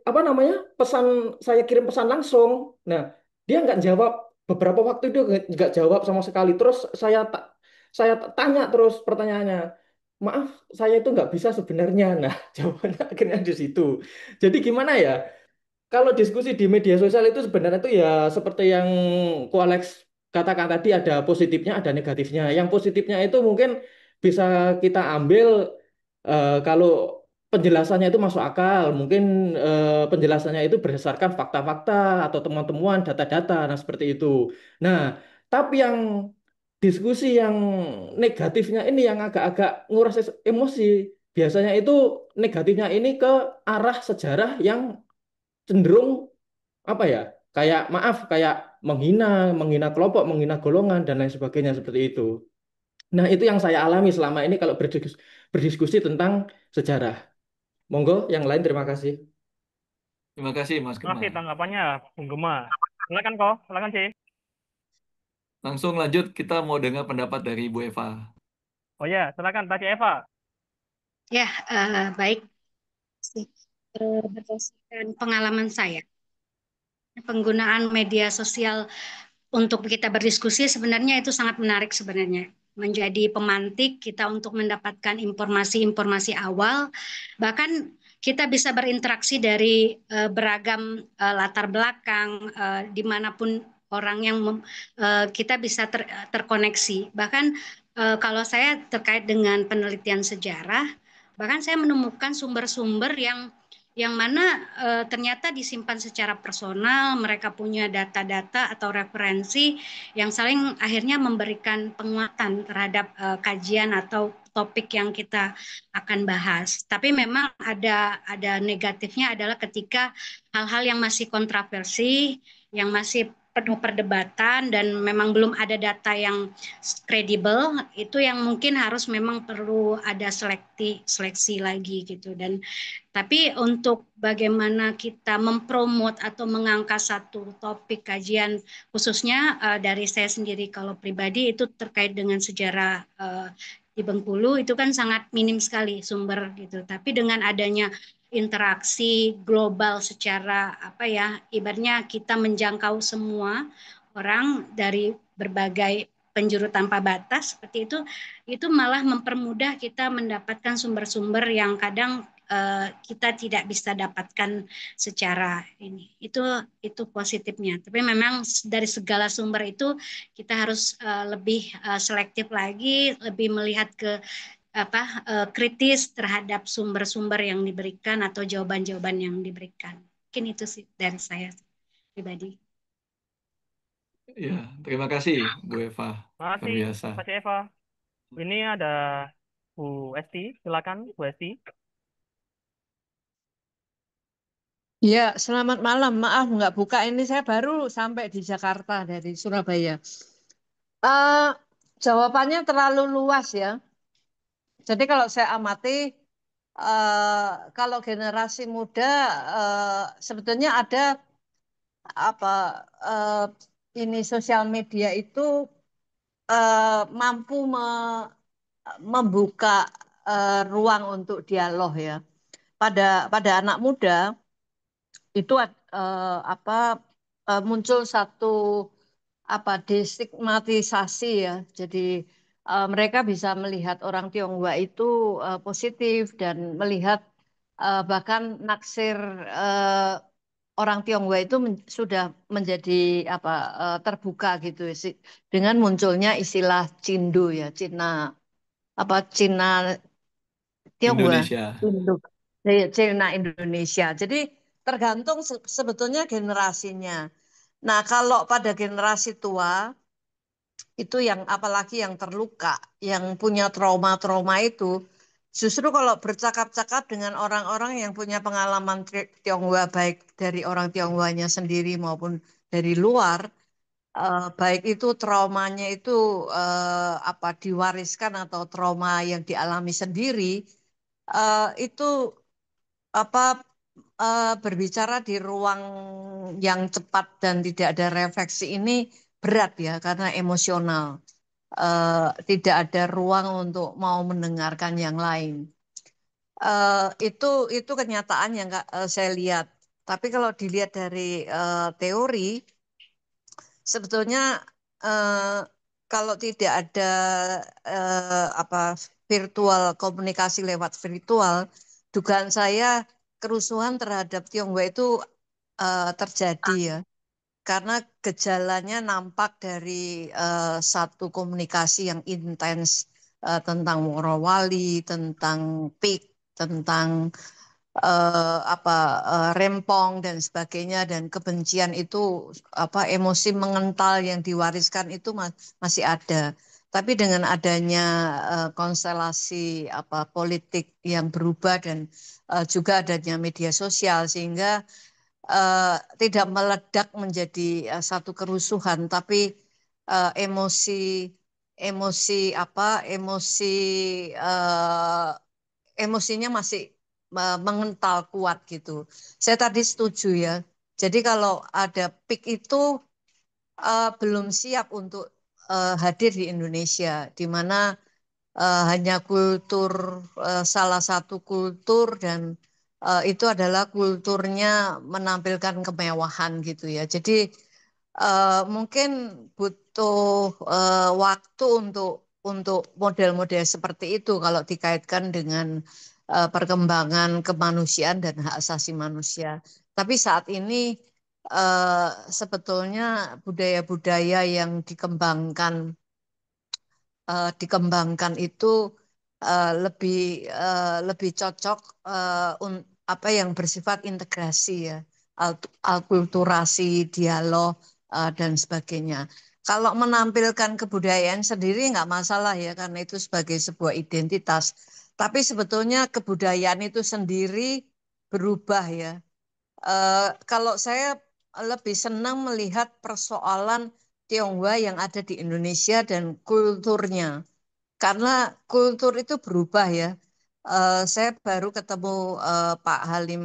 apa namanya pesan saya kirim pesan langsung, nah dia nggak jawab beberapa waktu itu nggak jawab sama sekali. Terus tanya terus pertanyaannya, maaf saya itu nggak bisa sebenarnya. Nah jawabannya akhirnya di situ. Jadi gimana ya? Kalau diskusi di media sosial itu sebenarnya itu ya seperti yang Ko Alex katakan tadi ada positifnya, ada negatifnya. Yang positifnya itu mungkin bisa kita ambil kalau penjelasannya itu masuk akal, mungkin penjelasannya itu berdasarkan fakta-fakta atau temuan-temuan, data-data, nah seperti itu. Nah, tapi yang diskusi yang negatifnya ini yang agak-agak nguras emosi. Biasanya itu negatifnya ini ke arah sejarah yang cenderung apa ya kayak maaf kayak menghina menghina kelompok menghina golongan dan lain sebagainya seperti itu. Nah itu yang saya alami selama ini kalau berdiskusi tentang sejarah. Monggo yang lain, terima kasih. Terima kasih Mas Terima Gema. kasih tanggapannya, Bung Gema. Silakan kok, silakan sih. Langsung lanjut, kita mau dengar pendapat dari Bu Eva. Oh ya, silakan tadi Eva. Ya, baik. Berdasarkan pengalaman saya, penggunaan media sosial untuk kita berdiskusi sebenarnya itu sangat menarik sebenarnya. Menjadi pemantik kita untuk mendapatkan informasi-informasi awal, bahkan kita bisa berinteraksi dari beragam latar belakang, dimanapun orang yang kita bisa terkoneksi. Bahkan kalau saya terkait dengan penelitian sejarah, bahkan saya menemukan sumber-sumber yang mana ternyata disimpan secara personal, mereka punya data-data atau referensi yang saling akhirnya memberikan penguatan terhadap kajian atau topik yang kita akan bahas. Tapi memang ada negatifnya adalah ketika hal-hal yang masih kontroversi, yang masih penuh perdebatan dan memang belum ada data yang kredibel, itu yang mungkin harus memang perlu ada seleksi lagi gitu. Dan tapi untuk bagaimana kita mempromot atau mengangkat satu topik kajian khususnya dari saya sendiri kalau pribadi itu terkait dengan sejarah di Bengkulu itu kan sangat minim sekali sumber gitu. Tapi dengan adanya interaksi global secara apa ya, ibaratnya kita menjangkau semua orang dari berbagai penjuru tanpa batas seperti itu malah mempermudah kita mendapatkan sumber-sumber yang kadang kita tidak bisa dapatkan secara ini. Itu positifnya. Tapi memang dari segala sumber itu kita harus lebih selektif lagi, lebih melihat ke kritis terhadap sumber-sumber yang diberikan atau jawaban-jawaban yang diberikan. Mungkin itu sih dari saya pribadi. Ya, terima kasih Bu Eva. Terima Luar kasih, biasa. Pak Eva. Ini ada Bu Esti, silakan Bu Esti. Ya, selamat malam. Maaf nggak buka ini. Saya baru sampai di Jakarta dari Surabaya. Eh, Jawabannya terlalu luas ya. Jadi kalau saya amati, kalau generasi muda sebetulnya ada apa ini sosial media itu mampu membuka ruang untuk dialog ya. Pada anak muda itu muncul satu destigmatisasi ya. Jadi mereka bisa melihat orang Tionghoa itu positif dan melihat bahkan naksir orang Tionghoa itu sudah menjadi terbuka gitu sih dengan munculnya istilah Cindo ya, Cina Tionghoa, Indonesia. Indo, ya, Cina Indonesia. Jadi tergantung sebetulnya generasinya. Nah, kalau pada generasi tua itu yang apalagi yang terluka, yang punya trauma-trauma itu, justru kalau bercakap-cakap dengan orang-orang yang punya pengalaman Tionghoa baik dari orang Tionghoanya sendiri maupun dari luar, baik itu traumanya itu diwariskan atau trauma yang dialami sendiri, itu apa berbicara di ruang yang cepat dan tidak ada refleksi ini berat ya karena emosional. tidak ada ruang untuk mau mendengarkan yang lain. Itu kenyataan yang saya lihat. Tapi kalau dilihat dari teori, sebetulnya kalau tidak ada virtual komunikasi lewat virtual, dugaan saya kerusuhan terhadap Tionghoa itu terjadi ya. Karena gejalanya nampak dari satu komunikasi yang intens tentang morowali, tentang PIK, tentang rempong dan sebagainya, dan kebencian itu emosi mengental yang diwariskan itu masih ada. Tapi dengan adanya konstelasi politik yang berubah dan juga adanya media sosial, sehingga tidak meledak menjadi satu kerusuhan, tapi emosi emosinya masih mengental kuat gitu. Saya tadi setuju ya. Jadi kalau ada PIK itu belum siap untuk hadir di Indonesia, di mana hanya kultur salah satu kultur, dan itu adalah kulturnya menampilkan kemewahan gitu ya. Jadi mungkin butuh waktu untuk model-model seperti itu kalau dikaitkan dengan perkembangan kemanusiaan dan hak asasi manusia. Tapi saat ini sebetulnya budaya-budaya yang dikembangkan itu lebih cocok yang bersifat integrasi ya, alkulturasi, dialog dan sebagainya. Kalau menampilkan kebudayaan sendiri nggak masalah ya, karena itu sebagai sebuah identitas. Tapi sebetulnya kebudayaan itu sendiri berubah ya. Kalau saya lebih senang melihat persoalan Tionghoa yang ada di Indonesia dan kulturnya, karena kultur itu berubah ya. Saya baru ketemu Pak Halim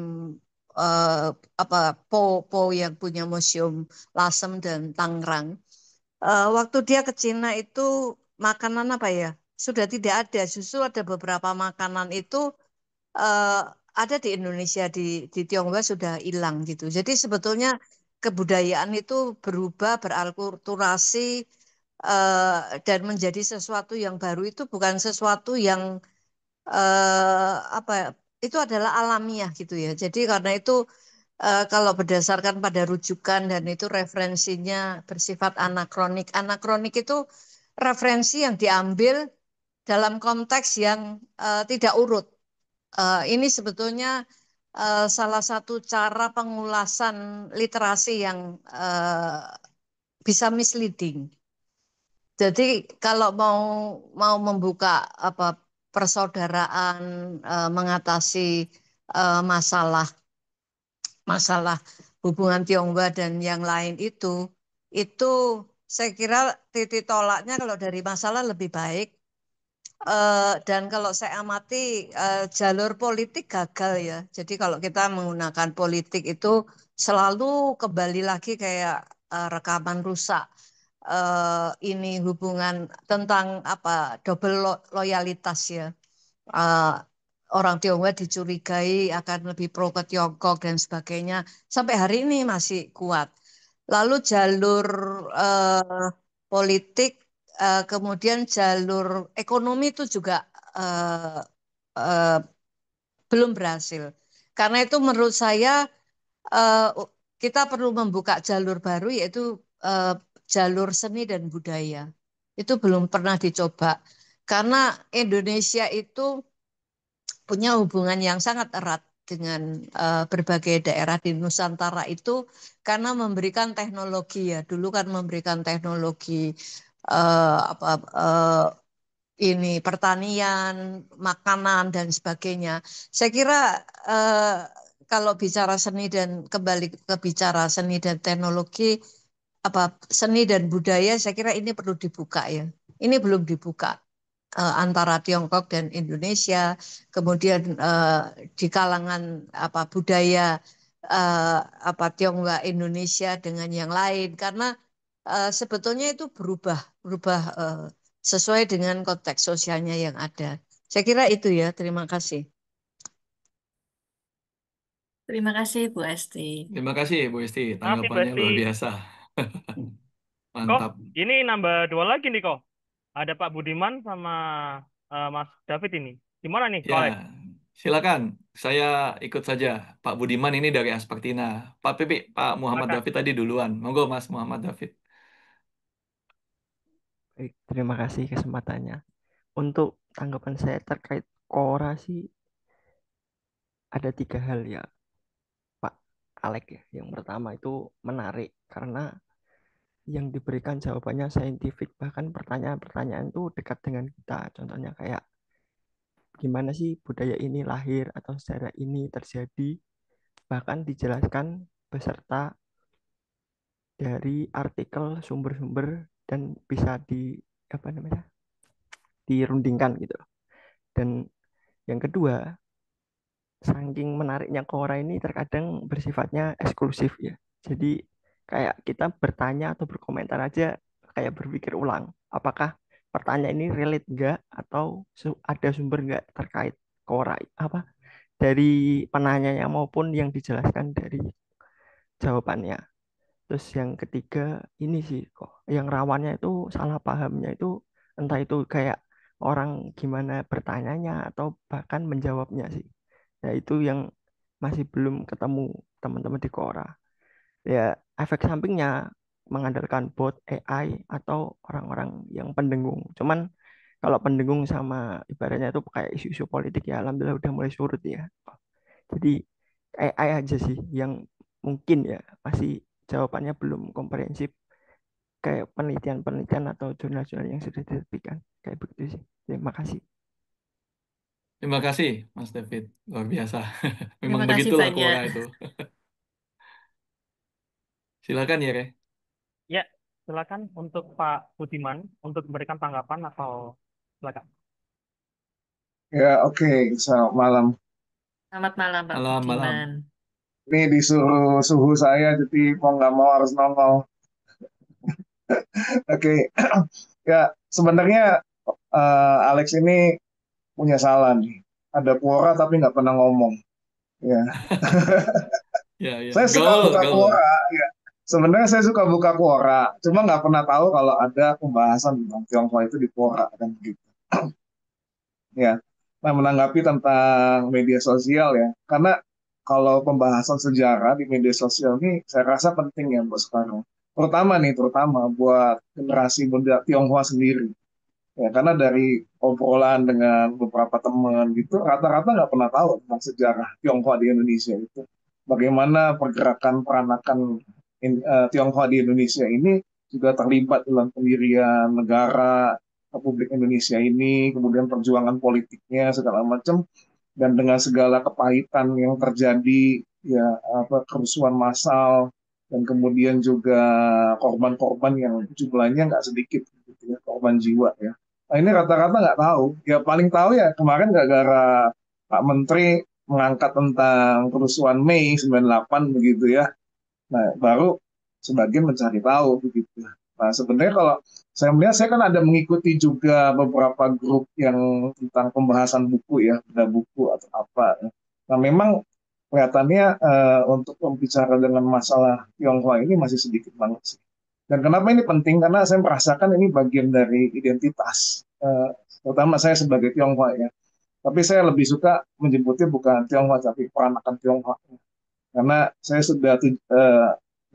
Po yang punya Museum Lasem dan Tangerang. Waktu dia ke Cina itu makanan apa ya? Sudah tidak ada. Justru ada beberapa makanan itu uh, ada di Indonesia, di Tionghoa sudah hilang gitu. Jadi sebetulnya kebudayaan itu berubah, beralkulturasi, dan menjadi sesuatu yang baru, itu bukan sesuatu yang itu adalah alamiah gitu ya. Jadi karena itu kalau berdasarkan pada rujukan dan itu referensinya bersifat anakronik. Anakronik itu referensi yang diambil dalam konteks yang tidak urut. Ini sebetulnya salah satu cara pengulasan literasi yang bisa misleading. Jadi kalau mau membuka persaudaraan, mengatasi masalah hubungan Tionghoa dan yang lain itu saya kira titik tolaknya kalau dari masalah lebih baik. Dan kalau saya amati jalur politik gagal ya. Jadi kalau kita menggunakan politik itu selalu kembali lagi kayak rekaman rusak. Ini hubungan tentang double loyalitas ya. Orang Tionghoa dicurigai akan lebih pro ke Tiongkok dan sebagainya. Sampai hari ini masih kuat. Lalu jalur politik, kemudian jalur ekonomi itu juga belum berhasil. Karena itu menurut saya kita perlu membuka jalur baru, yaitu jalur seni dan budaya. Itu belum pernah dicoba. Karena Indonesia itu punya hubungan yang sangat erat dengan berbagai daerah di Nusantara itu karena memberikan teknologi ya. Dulu kan memberikan teknologi ini pertanian, makanan dan sebagainya. Saya kira kalau bicara seni dan kembali ke bicara seni dan teknologi, seni dan budaya, saya kira ini perlu dibuka ya. Ini belum dibuka antara Tiongkok dan Indonesia, kemudian di kalangan budaya Tionghoa Indonesia dengan yang lain, karena sebetulnya itu berubah sesuai dengan konteks sosialnya yang ada. Saya kira itu ya. Terima kasih. Terima kasih Bu Esti. Terima kasih Bu Esti, Makasih, Bu tanggapannya Esti. luar biasa. Kok Mantap. ini nambah 2 lagi nih kok. Ada Pak Budiman sama Mas David ini. Gimana nih, Ya, Kolek? silakan. Saya ikut saja. Pak Budiman ini dari Aspertina. Pak Muhammad Silakan. David tadi duluan. Monggo Mas Muhammad David. Baik, terima kasih kesempatannya. Untuk tanggapan saya terkait Quora sih ada 3 hal ya, Pak Alek ya. Yang pertama itu menarik karena yang diberikan jawabannya saintifik, bahkan pertanyaan-pertanyaan itu dekat dengan kita. Contohnya kayak gimana sih budaya ini lahir atau sejarah ini terjadi, bahkan dijelaskan beserta dari artikel sumber-sumber dan bisa apa namanya dirundingkan gitu. Dan yang kedua, saking menariknya Quora ini terkadang bersifatnya eksklusif ya. Jadi kayak kita bertanya atau berkomentar aja kayak berpikir ulang. Apakah pertanyaan ini relate enggak atau ada sumber enggak terkait Quora apa dari penanyanya maupun yang dijelaskan dari jawabannya. Terus yang ketiga ini sih kok yang rawannya itu salah pahamnya itu entah itu kayak orang gimana bertanyanya atau bahkan menjawabnya sih. Nah, itu yang masih belum ketemu teman-teman di Quora. Ya, efek sampingnya mengandalkan bot AI atau orang-orang yang pendengung. Cuman kalau pendengung sama ibaratnya itu kayak isu-isu politik ya, alhamdulillah udah mulai surut ya. Jadi AI aja sih yang mungkin ya masih jawabannya belum komprehensif kayak penelitian-penelitian atau jurnal-jurnal yang sudah diterbitkan. Kayak begitu sih. Terima kasih. Terima kasih Mas David. Luar biasa. Memang Terima kasih begitulah banyak. Quora itu. Silakan ya, Re. Ya, silakan untuk Pak Budiman untuk memberikan tanggapan atau silakan. Ya, oke. Selamat malam. Selamat malam Pak Malam, malam. Budiman. Ini disuruh suhu saya, jadi mau nggak mau harus nongol. Oke. Ya, sebenarnya Alex ini punya salah nih. Ada Quora tapi nggak pernah ngomong. Ya. Ya, ya. Saya suka Gaul, buka gaul. Quora. Ya. Sebenarnya saya suka buka Quora. Cuma nggak pernah tahu kalau ada pembahasan tentang Tionghoa itu di Quora kan gitu. Ya. Nah, menanggapi tentang media sosial ya. Karena kalau pembahasan sejarah di media sosial ini saya rasa penting ya buat sekarang. Terutama buat generasi muda Tionghoa sendiri. Ya, karena dari obrolan dengan beberapa teman gitu, rata-rata nggak pernah tahu tentang sejarah Tionghoa di Indonesia itu. Bagaimana pergerakan peranakan Tionghoa di Indonesia ini juga terlibat dalam pendirian negara Republik Indonesia ini, kemudian perjuangan politiknya segala macam, dan dengan segala kepahitan yang terjadi, ya apa kerusuhan massal, dan kemudian juga korban-korban yang jumlahnya nggak sedikit, gitu ya, korban jiwa ya. Nah, ini rata-rata nggak tahu. Ya paling tahu ya kemarin gara-gara Pak Menteri mengangkat tentang kerusuhan Mei 98 begitu ya. Nah, baru sebagian mencari tahu begitu. Nah, sebenarnya kalau saya melihat, saya kan ada mengikuti juga beberapa grup yang tentang pembahasan buku ya, beda buku atau apa. Ya. Nah, memang kelihatannya untuk membicara dengan masalah Tionghoa ini masih sedikit banget sih. Dan kenapa ini penting? Karena saya merasakan ini bagian dari identitas, terutama saya sebagai Tionghoa ya. Tapi saya lebih suka menyebutnya bukan Tionghoa, tapi peranakan Tionghoa. Karena saya sudah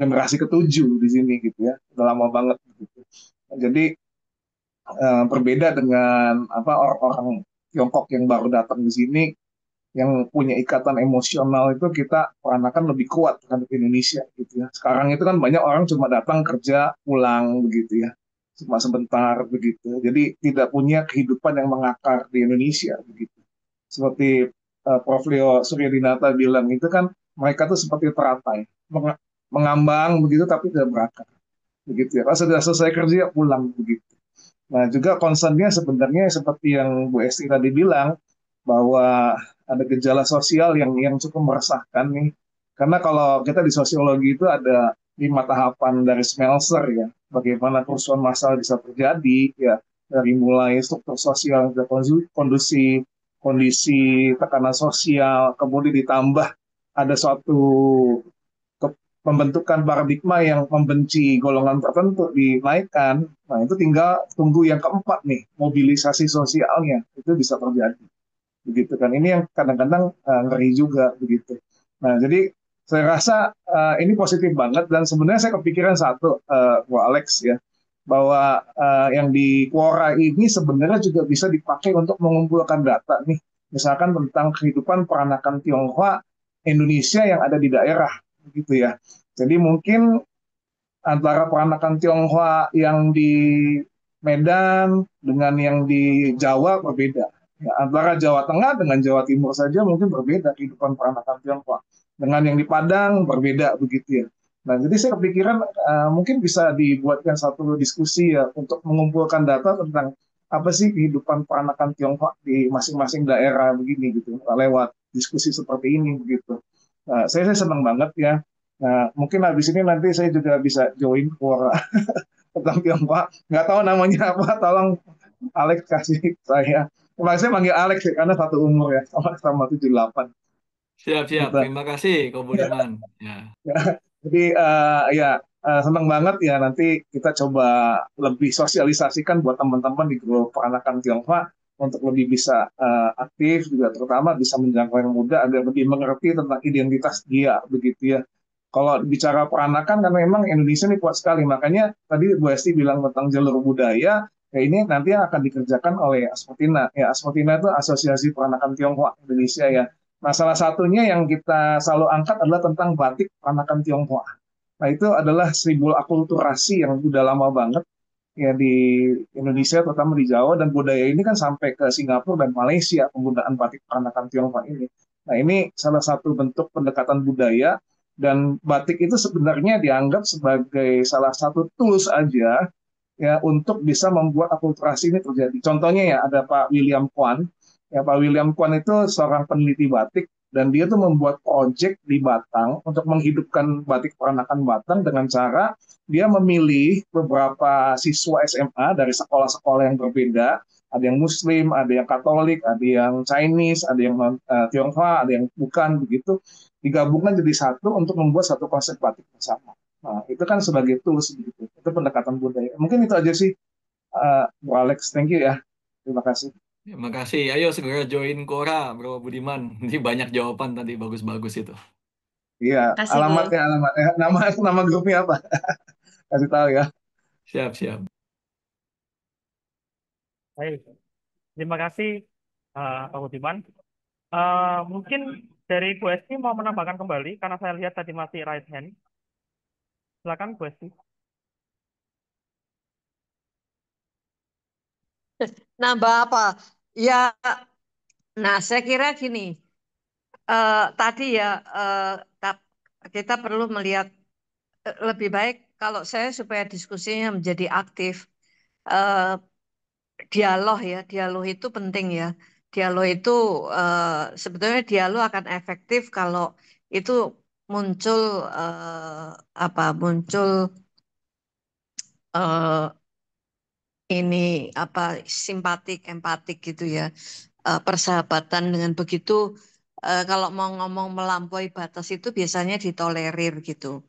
generasi ketujuh di sini gitu ya, udah lama banget gitu. Jadi berbeda dengan apa orang-orang Tiongkok yang baru datang di sini, yang punya ikatan emosional itu kita peranakan lebih kuat terhadap Indonesia gitu ya. Sekarang itu kan banyak orang cuma datang kerja pulang begitu ya, cuma sebentar begitu. Jadi tidak punya kehidupan yang mengakar di Indonesia begitu. Seperti Prof. Leo Suryadinata bilang itu kan mereka tuh seperti teratai, mengambang begitu tapi tidak berakar begitu ya. Kalau sudah selesai kerja pulang begitu. Nah, juga concernnya sebenarnya seperti yang Bu Esti tadi bilang, bahwa ada gejala sosial yang cukup meresahkan nih. Karena kalau kita di sosiologi itu ada 5 tahapan dari Smelser ya, bagaimana kerusuhan massal bisa terjadi, ya dari mulai struktur sosial yang tidak kondusif, kondisi tekanan sosial, kemudian ditambah ada suatu pembentukan paradigma yang membenci golongan tertentu dinaikkan. Nah, itu tinggal tunggu yang keempat nih, mobilisasi sosialnya itu bisa terjadi. Begitu kan. Ini yang kadang-kadang ngeri juga begitu. Nah, jadi saya rasa ini positif banget dan sebenarnya saya kepikiran satu, Bu Alex ya, bahwa yang di Quora ini sebenarnya juga bisa dipakai untuk mengumpulkan data nih, misalkan tentang kehidupan peranakan Tionghoa Indonesia yang ada di daerah, begitu ya. Jadi mungkin antara peranakan Tionghoa yang di Medan dengan yang di Jawa berbeda. Ya, antara Jawa Tengah dengan Jawa Timur saja mungkin berbeda kehidupan peranakan Tionghoa. Dengan yang di Padang berbeda begitu ya. Nah, jadi saya kepikiran mungkin bisa dibuatkan satu diskusi ya untuk mengumpulkan data tentang apa sih kehidupan peranakan Tionghoa di masing-masing daerah begini gitu lewat diskusi seperti ini begitu. Saya senang banget ya. Nah, mungkin habis ini nanti saya juga bisa join Quora tentang Tionghoa. Nggak tahu namanya apa, tolong Alex kasih saya. Makanya saya manggil Alex ya, karena satu umur ya, sama 78. Siap. Gitu. Terima kasih, Ko Budiman. Ya. Jadi ya senang banget ya nanti kita coba lebih sosialisasikan buat teman-teman di grup peranakan Tionghoa untuk lebih bisa aktif juga terutama bisa menjangkau yang muda agar lebih mengerti tentang identitas dia begitu ya. Kalau bicara peranakan kan memang Indonesia ini kuat sekali makanya tadi Bu Esti bilang tentang jalur budaya ya ini nanti akan dikerjakan oleh Asmotina ya Asmotina itu Asosiasi Peranakan Tionghoa Indonesia ya. Nah, salah satunya yang kita selalu angkat adalah tentang batik peranakan Tionghoa. Nah, itu adalah simbol akulturasi yang sudah lama banget ya di Indonesia, terutama di Jawa, dan budaya ini kan sampai ke Singapura dan Malaysia penggunaan batik peranakan Tionghoa ini. Nah, ini salah satu bentuk pendekatan budaya, dan batik itu sebenarnya dianggap sebagai salah satu tools aja ya untuk bisa membuat akulturasi ini terjadi. Contohnya ya ada Pak William Kwan. Ya Pak William Kwan itu seorang peneliti batik dan dia tuh membuat proyek di Batang untuk menghidupkan batik peranakan Batang dengan cara dia memilih beberapa siswa SMA dari sekolah-sekolah yang berbeda, ada yang Muslim, ada yang Katolik, ada yang Chinese, ada yang Tionghoa, ada yang bukan begitu, digabungkan jadi satu untuk membuat satu konsep batik bersama. Nah, itu kan sebagai tools gitu. Itu pendekatan budaya. Mungkin itu aja sih, Bu Alex. Thank you ya. Terima kasih. Terima kasih. Ayo segera join Quora, Bro Budiman. Nanti banyak jawaban tadi bagus-bagus itu. Iya, Kasih, alamatnya, nama grupnya apa? Kasih tahu ya. Siap. Baik, terima kasih Pak Budiman. Mungkin dari Bu Esti mau menambahkan kembali karena saya lihat tadi masih right hand. Silakan Bu Esti. Nambah apa? Ya, nah saya kira gini, tadi ya kita perlu melihat lebih baik kalau saya supaya diskusinya menjadi aktif. eh, dialog itu penting ya. Dialog itu sebetulnya dialog akan efektif kalau itu muncul muncul eh, ini simpatik, empatik gitu ya. Persahabatan dengan begitu kalau mau ngomong melampaui batas itu biasanya ditolerir gitu.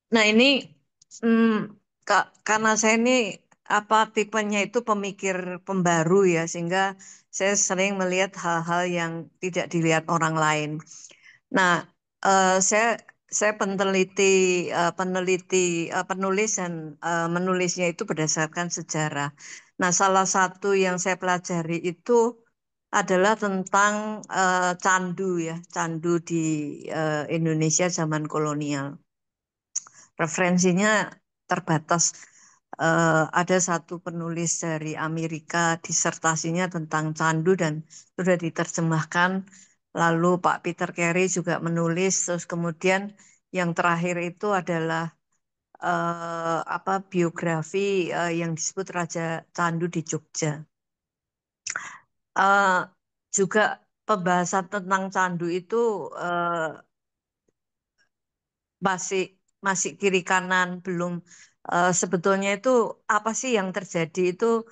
Nah ini hmm, karena saya ini tipenya itu pemikir pembaru ya sehingga saya sering melihat hal-hal yang tidak dilihat orang lain. Nah saya penulis dan menulisnya itu berdasarkan sejarah. Nah salah satu yang saya pelajari itu adalah tentang candu ya, candu di Indonesia zaman kolonial. Referensinya terbatas. Ada satu penulis dari Amerika, disertasinya tentang candu dan sudah diterjemahkan. Lalu Pak Peter Carey juga menulis. Terus kemudian yang terakhir itu adalah biografi yang disebut Raja Candu di Jogja. Juga pembahasan tentang candu itu masih kiri kanan belum sebetulnya itu apa sih yang terjadi itu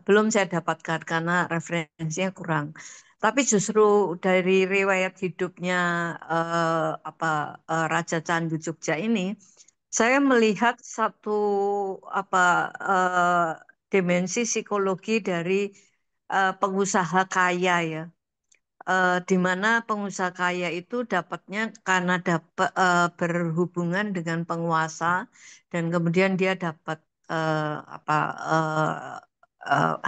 belum saya dapatkan karena referensinya kurang. Tapi justru dari riwayat hidupnya Raja Candu Jogja ini, saya melihat satu apa eh, dimensi psikologi dari pengusaha kaya ya, di mana pengusaha kaya itu dapatnya karena dapat berhubungan dengan penguasa dan kemudian dia dapat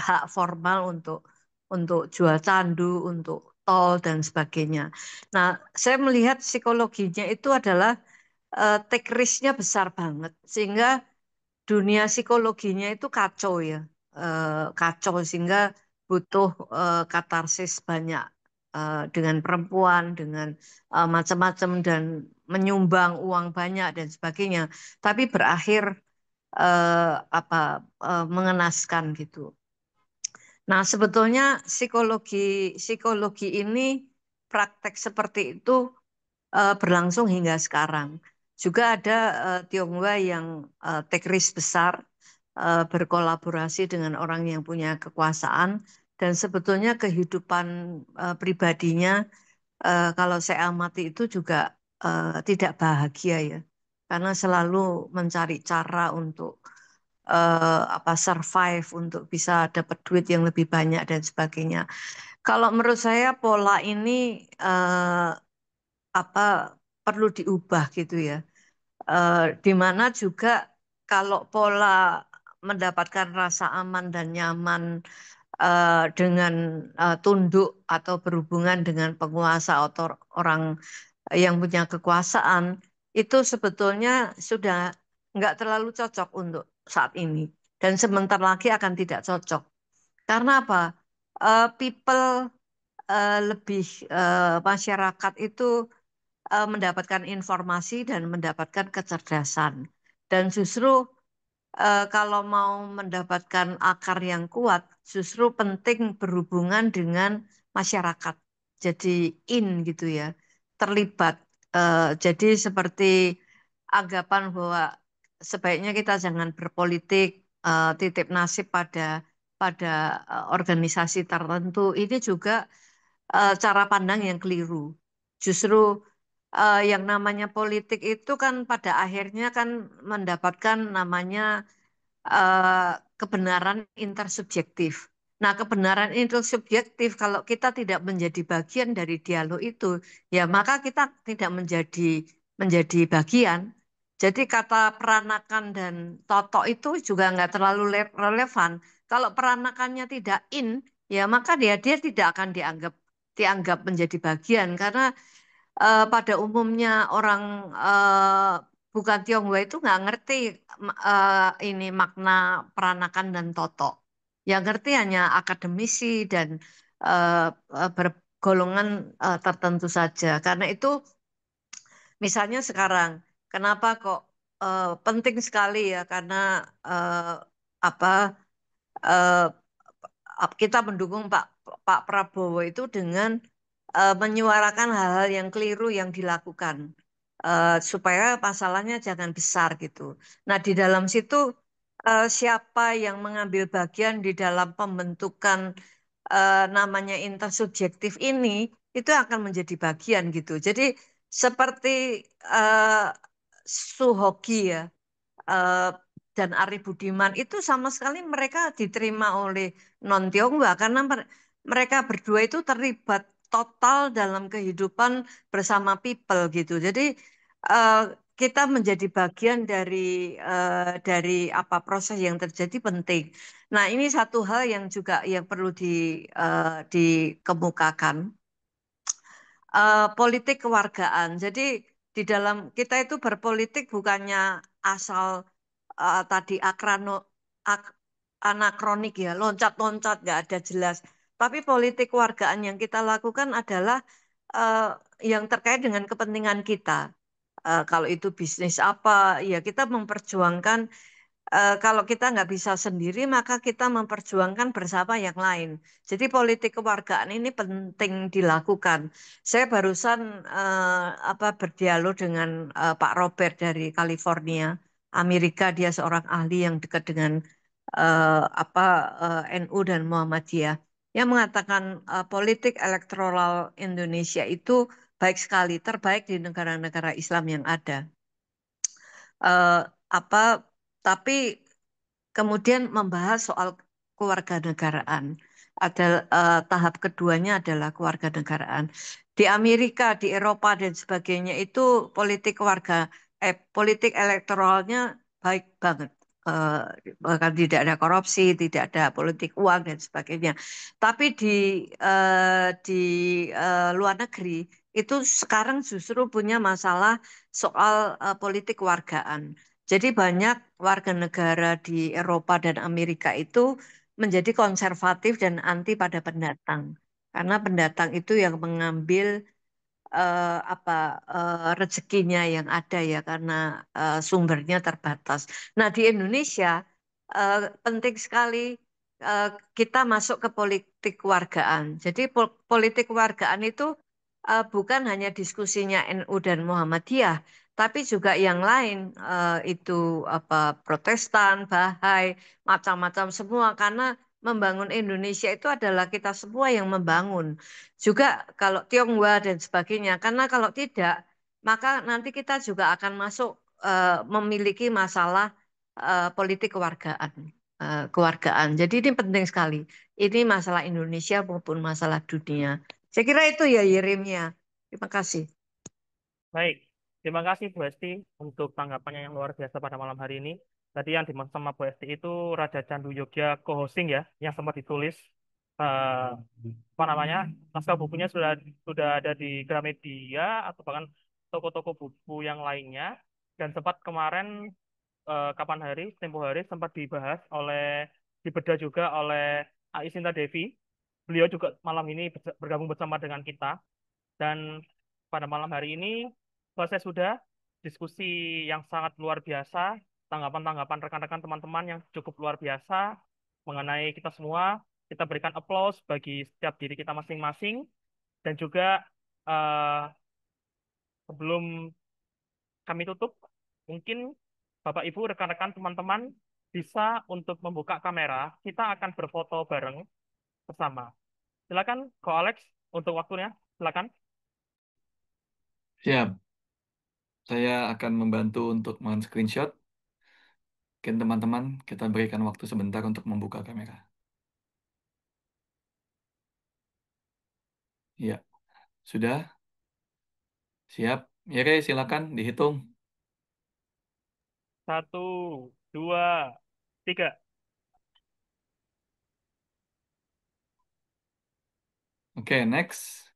hak formal untuk jual candu, untuk tol dan sebagainya. Nah, saya melihat psikologinya itu adalah take risk-nya besar banget sehingga dunia psikologinya itu kacau ya. Kacau sehingga butuh katarsis banyak dengan perempuan, dengan macam-macam dan menyumbang uang banyak dan sebagainya. Tapi berakhir mengenaskan gitu. Nah, sebetulnya psikologi ini praktek seperti itu berlangsung hingga sekarang. Juga ada Tionghoa yang take risk besar, berkolaborasi dengan orang yang punya kekuasaan, dan sebetulnya kehidupan pribadinya, kalau saya amati itu juga tidak bahagia ya, karena selalu mencari cara untuk survive, untuk bisa dapat duit yang lebih banyak dan sebagainya. Kalau menurut saya pola ini apa perlu diubah gitu ya. Di mana juga kalau pola mendapatkan rasa aman dan nyaman dengan tunduk atau berhubungan dengan penguasa atau orang yang punya kekuasaan itu sebetulnya sudah nggak terlalu cocok untuk saat ini dan sebentar lagi akan tidak cocok. Karena apa? People lebih masyarakat itu mendapatkan informasi dan mendapatkan kecerdasan. Dan justru kalau mau mendapatkan akar yang kuat, justru penting berhubungan dengan masyarakat. Jadi gitu ya, terlibat. Jadi seperti anggapan bahwa sebaiknya kita jangan berpolitik, titip nasib pada organisasi tertentu. Ini juga cara pandang yang keliru. Justru yang namanya politik itu kan pada akhirnya kan mendapatkan namanya kebenaran intersubjektif. Nah, kebenaran intersubjektif kalau kita tidak menjadi bagian dari dialog itu, ya maka kita tidak menjadi bagian. Jadi kata peranakan dan totok itu juga nggak terlalu relevan. Kalau peranakannya tidak in, ya maka dia tidak akan dianggap menjadi bagian karena pada umumnya orang bukan Tionghoa itu nggak ngerti ini makna peranakan dan totok. Yang ngerti hanya akademisi dan bergolongan tertentu saja. Karena itu misalnya sekarang, kenapa kok penting sekali ya karena apa eh, kita mendukung Pak Prabowo itu dengan menyuarakan hal-hal yang keliru yang dilakukan supaya masalahnya jangan besar gitu. Nah, di dalam situ siapa yang mengambil bagian di dalam pembentukan namanya intersubjektif ini itu akan menjadi bagian gitu. Jadi seperti uh, Suhoki ya eh, dan Ari Budiman itu sama sekali mereka diterima oleh non-Tionghoa karena mereka berdua itu terlibat total dalam kehidupan bersama people gitu. Jadi eh, kita menjadi bagian dari apa proses yang terjadi penting. Nah, ini satu hal yang juga yang perlu dikemukakan. Politik kewargaan. Jadi di dalam kita itu berpolitik bukannya asal tadi ak- anakronik ya, loncat-loncat nggak ada jelas. Tapi politik kewargaan yang kita lakukan adalah eh, yang terkait dengan kepentingan kita. Kalau itu bisnis apa, ya kita memperjuangkan kalau kita nggak bisa sendiri, maka kita memperjuangkan bersama yang lain. Jadi politik kewargaan ini penting dilakukan. Saya barusan berdialog dengan Pak Robert dari California, Amerika. Dia seorang ahli yang dekat dengan apa NU dan Muhammadiyah yang mengatakan politik elektoral Indonesia itu baik sekali, terbaik di negara-negara Islam yang ada. Eh, apa tapi kemudian membahas soal kewarganegaraan. Ada tahap keduanya adalah kewarganegaraan. Di Amerika, di Eropa dan sebagainya itu politik elektoralnya baik banget. Eh, Bahkan tidak ada korupsi, tidak ada politik uang dan sebagainya. Tapi di luar negeri itu sekarang justru punya masalah soal politik kewargaan. Jadi banyak warga negara di Eropa dan Amerika itu menjadi konservatif dan anti pada pendatang. Karena pendatang itu yang mengambil apa rezekinya yang ada ya karena sumbernya terbatas. Nah, di Indonesia penting sekali eh, kita masuk ke politik kewargaan. Jadi politik kewargaan itu bukan hanya diskusinya NU dan Muhammadiyah, tapi juga yang lain itu apa Protestan, Bahai, macam-macam semua karena membangun Indonesia itu adalah kita semua yang membangun. Juga kalau Tionghoa dan sebagainya, karena kalau tidak, maka nanti kita juga akan masuk memiliki masalah politik kewargaan. Kewargaan. Jadi ini penting sekali. Ini masalah Indonesia maupun masalah dunia. Saya kira itu ya Yeremia. Terima kasih. Baik, terima kasih Bu Esti untuk tanggapannya yang luar biasa pada malam hari ini. Tadi yang dimaksud sama Bu Esti itu Raja Candu Yogya co-hosting ya, yang sempat ditulis eh, apa namanya naskah bukunya sudah ada di Gramedia atau bahkan toko-toko buku yang lainnya. Dan sempat kemarin kapan hari, tempo hari sempat dibahas dibedah juga oleh AI Sinta Devi. Beliau juga malam ini bergabung bersama dengan kita. Dan pada malam hari ini selesai sudah diskusi yang sangat luar biasa, tanggapan-tanggapan rekan-rekan teman-teman yang cukup luar biasa mengenai kita semua. Kita berikan aplaus bagi setiap diri kita masing-masing dan juga eh, sebelum kami tutup, mungkin Bapak Ibu, rekan-rekan teman-teman bisa untuk membuka kamera, kita akan berfoto bareng bersama. Silakan, Ko Alex, untuk waktunya. Silakan. Siap. Saya akan membantu untuk men-screenshot. Mungkin teman-teman, kita berikan waktu sebentar untuk membuka kamera. Ya, sudah? Siap. Yere, silakan dihitung. 1, 2, 3. Oke, next.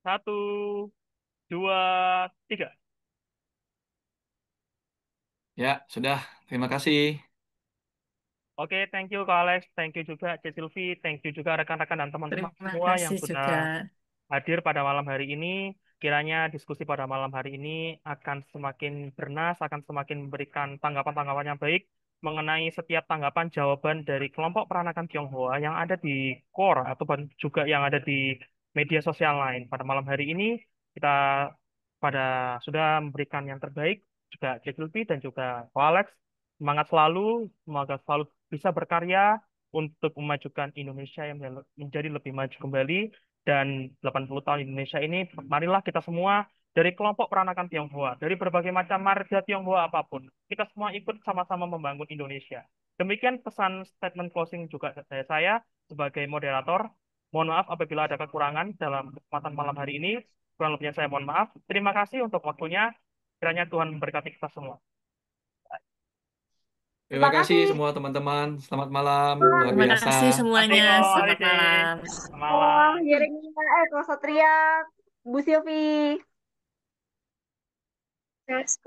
1, 2, 3. Ya, sudah. Terima kasih. Oke, thank you Ko Alex, thank you juga Cik Silvi, thank you juga rekan-rekan dan teman-teman Terima semua yang kasih sudah juga. hadir pada malam hari ini. Kiranya diskusi pada malam hari ini akan semakin bernas, akan semakin memberikan tanggapan-tanggapan yang baik mengenai setiap tanggapan jawaban dari kelompok peranakan Tionghoa yang ada di core atau juga yang ada di media sosial lain. Pada malam hari ini kita sudah memberikan yang terbaik juga Cik Lutfi dan juga Ko Alex. Semangat selalu, semoga selalu bisa berkarya untuk memajukan Indonesia yang menjadi lebih maju kembali. Dan 80 tahun Indonesia ini, marilah kita semua dari kelompok peranakan Tionghoa, dari berbagai macam marga Tionghoa apapun, kita semua ikut sama-sama membangun Indonesia. Demikian pesan statement closing juga dari saya sebagai moderator. Mohon maaf apabila ada kekurangan dalam kesempatan malam hari ini. Kurang lebihnya saya mohon maaf. Terima kasih untuk waktunya. Kiranya Tuhan memberkati kita semua. Terima Terima kasih kasih. semua teman-teman. Selamat malam. Luar Terima biasa. kasih semuanya. Assalamualaikum, Selamat Alice. malam. Selamat malam. Yeremia, Ko Satria, Bu Silvi. Yes,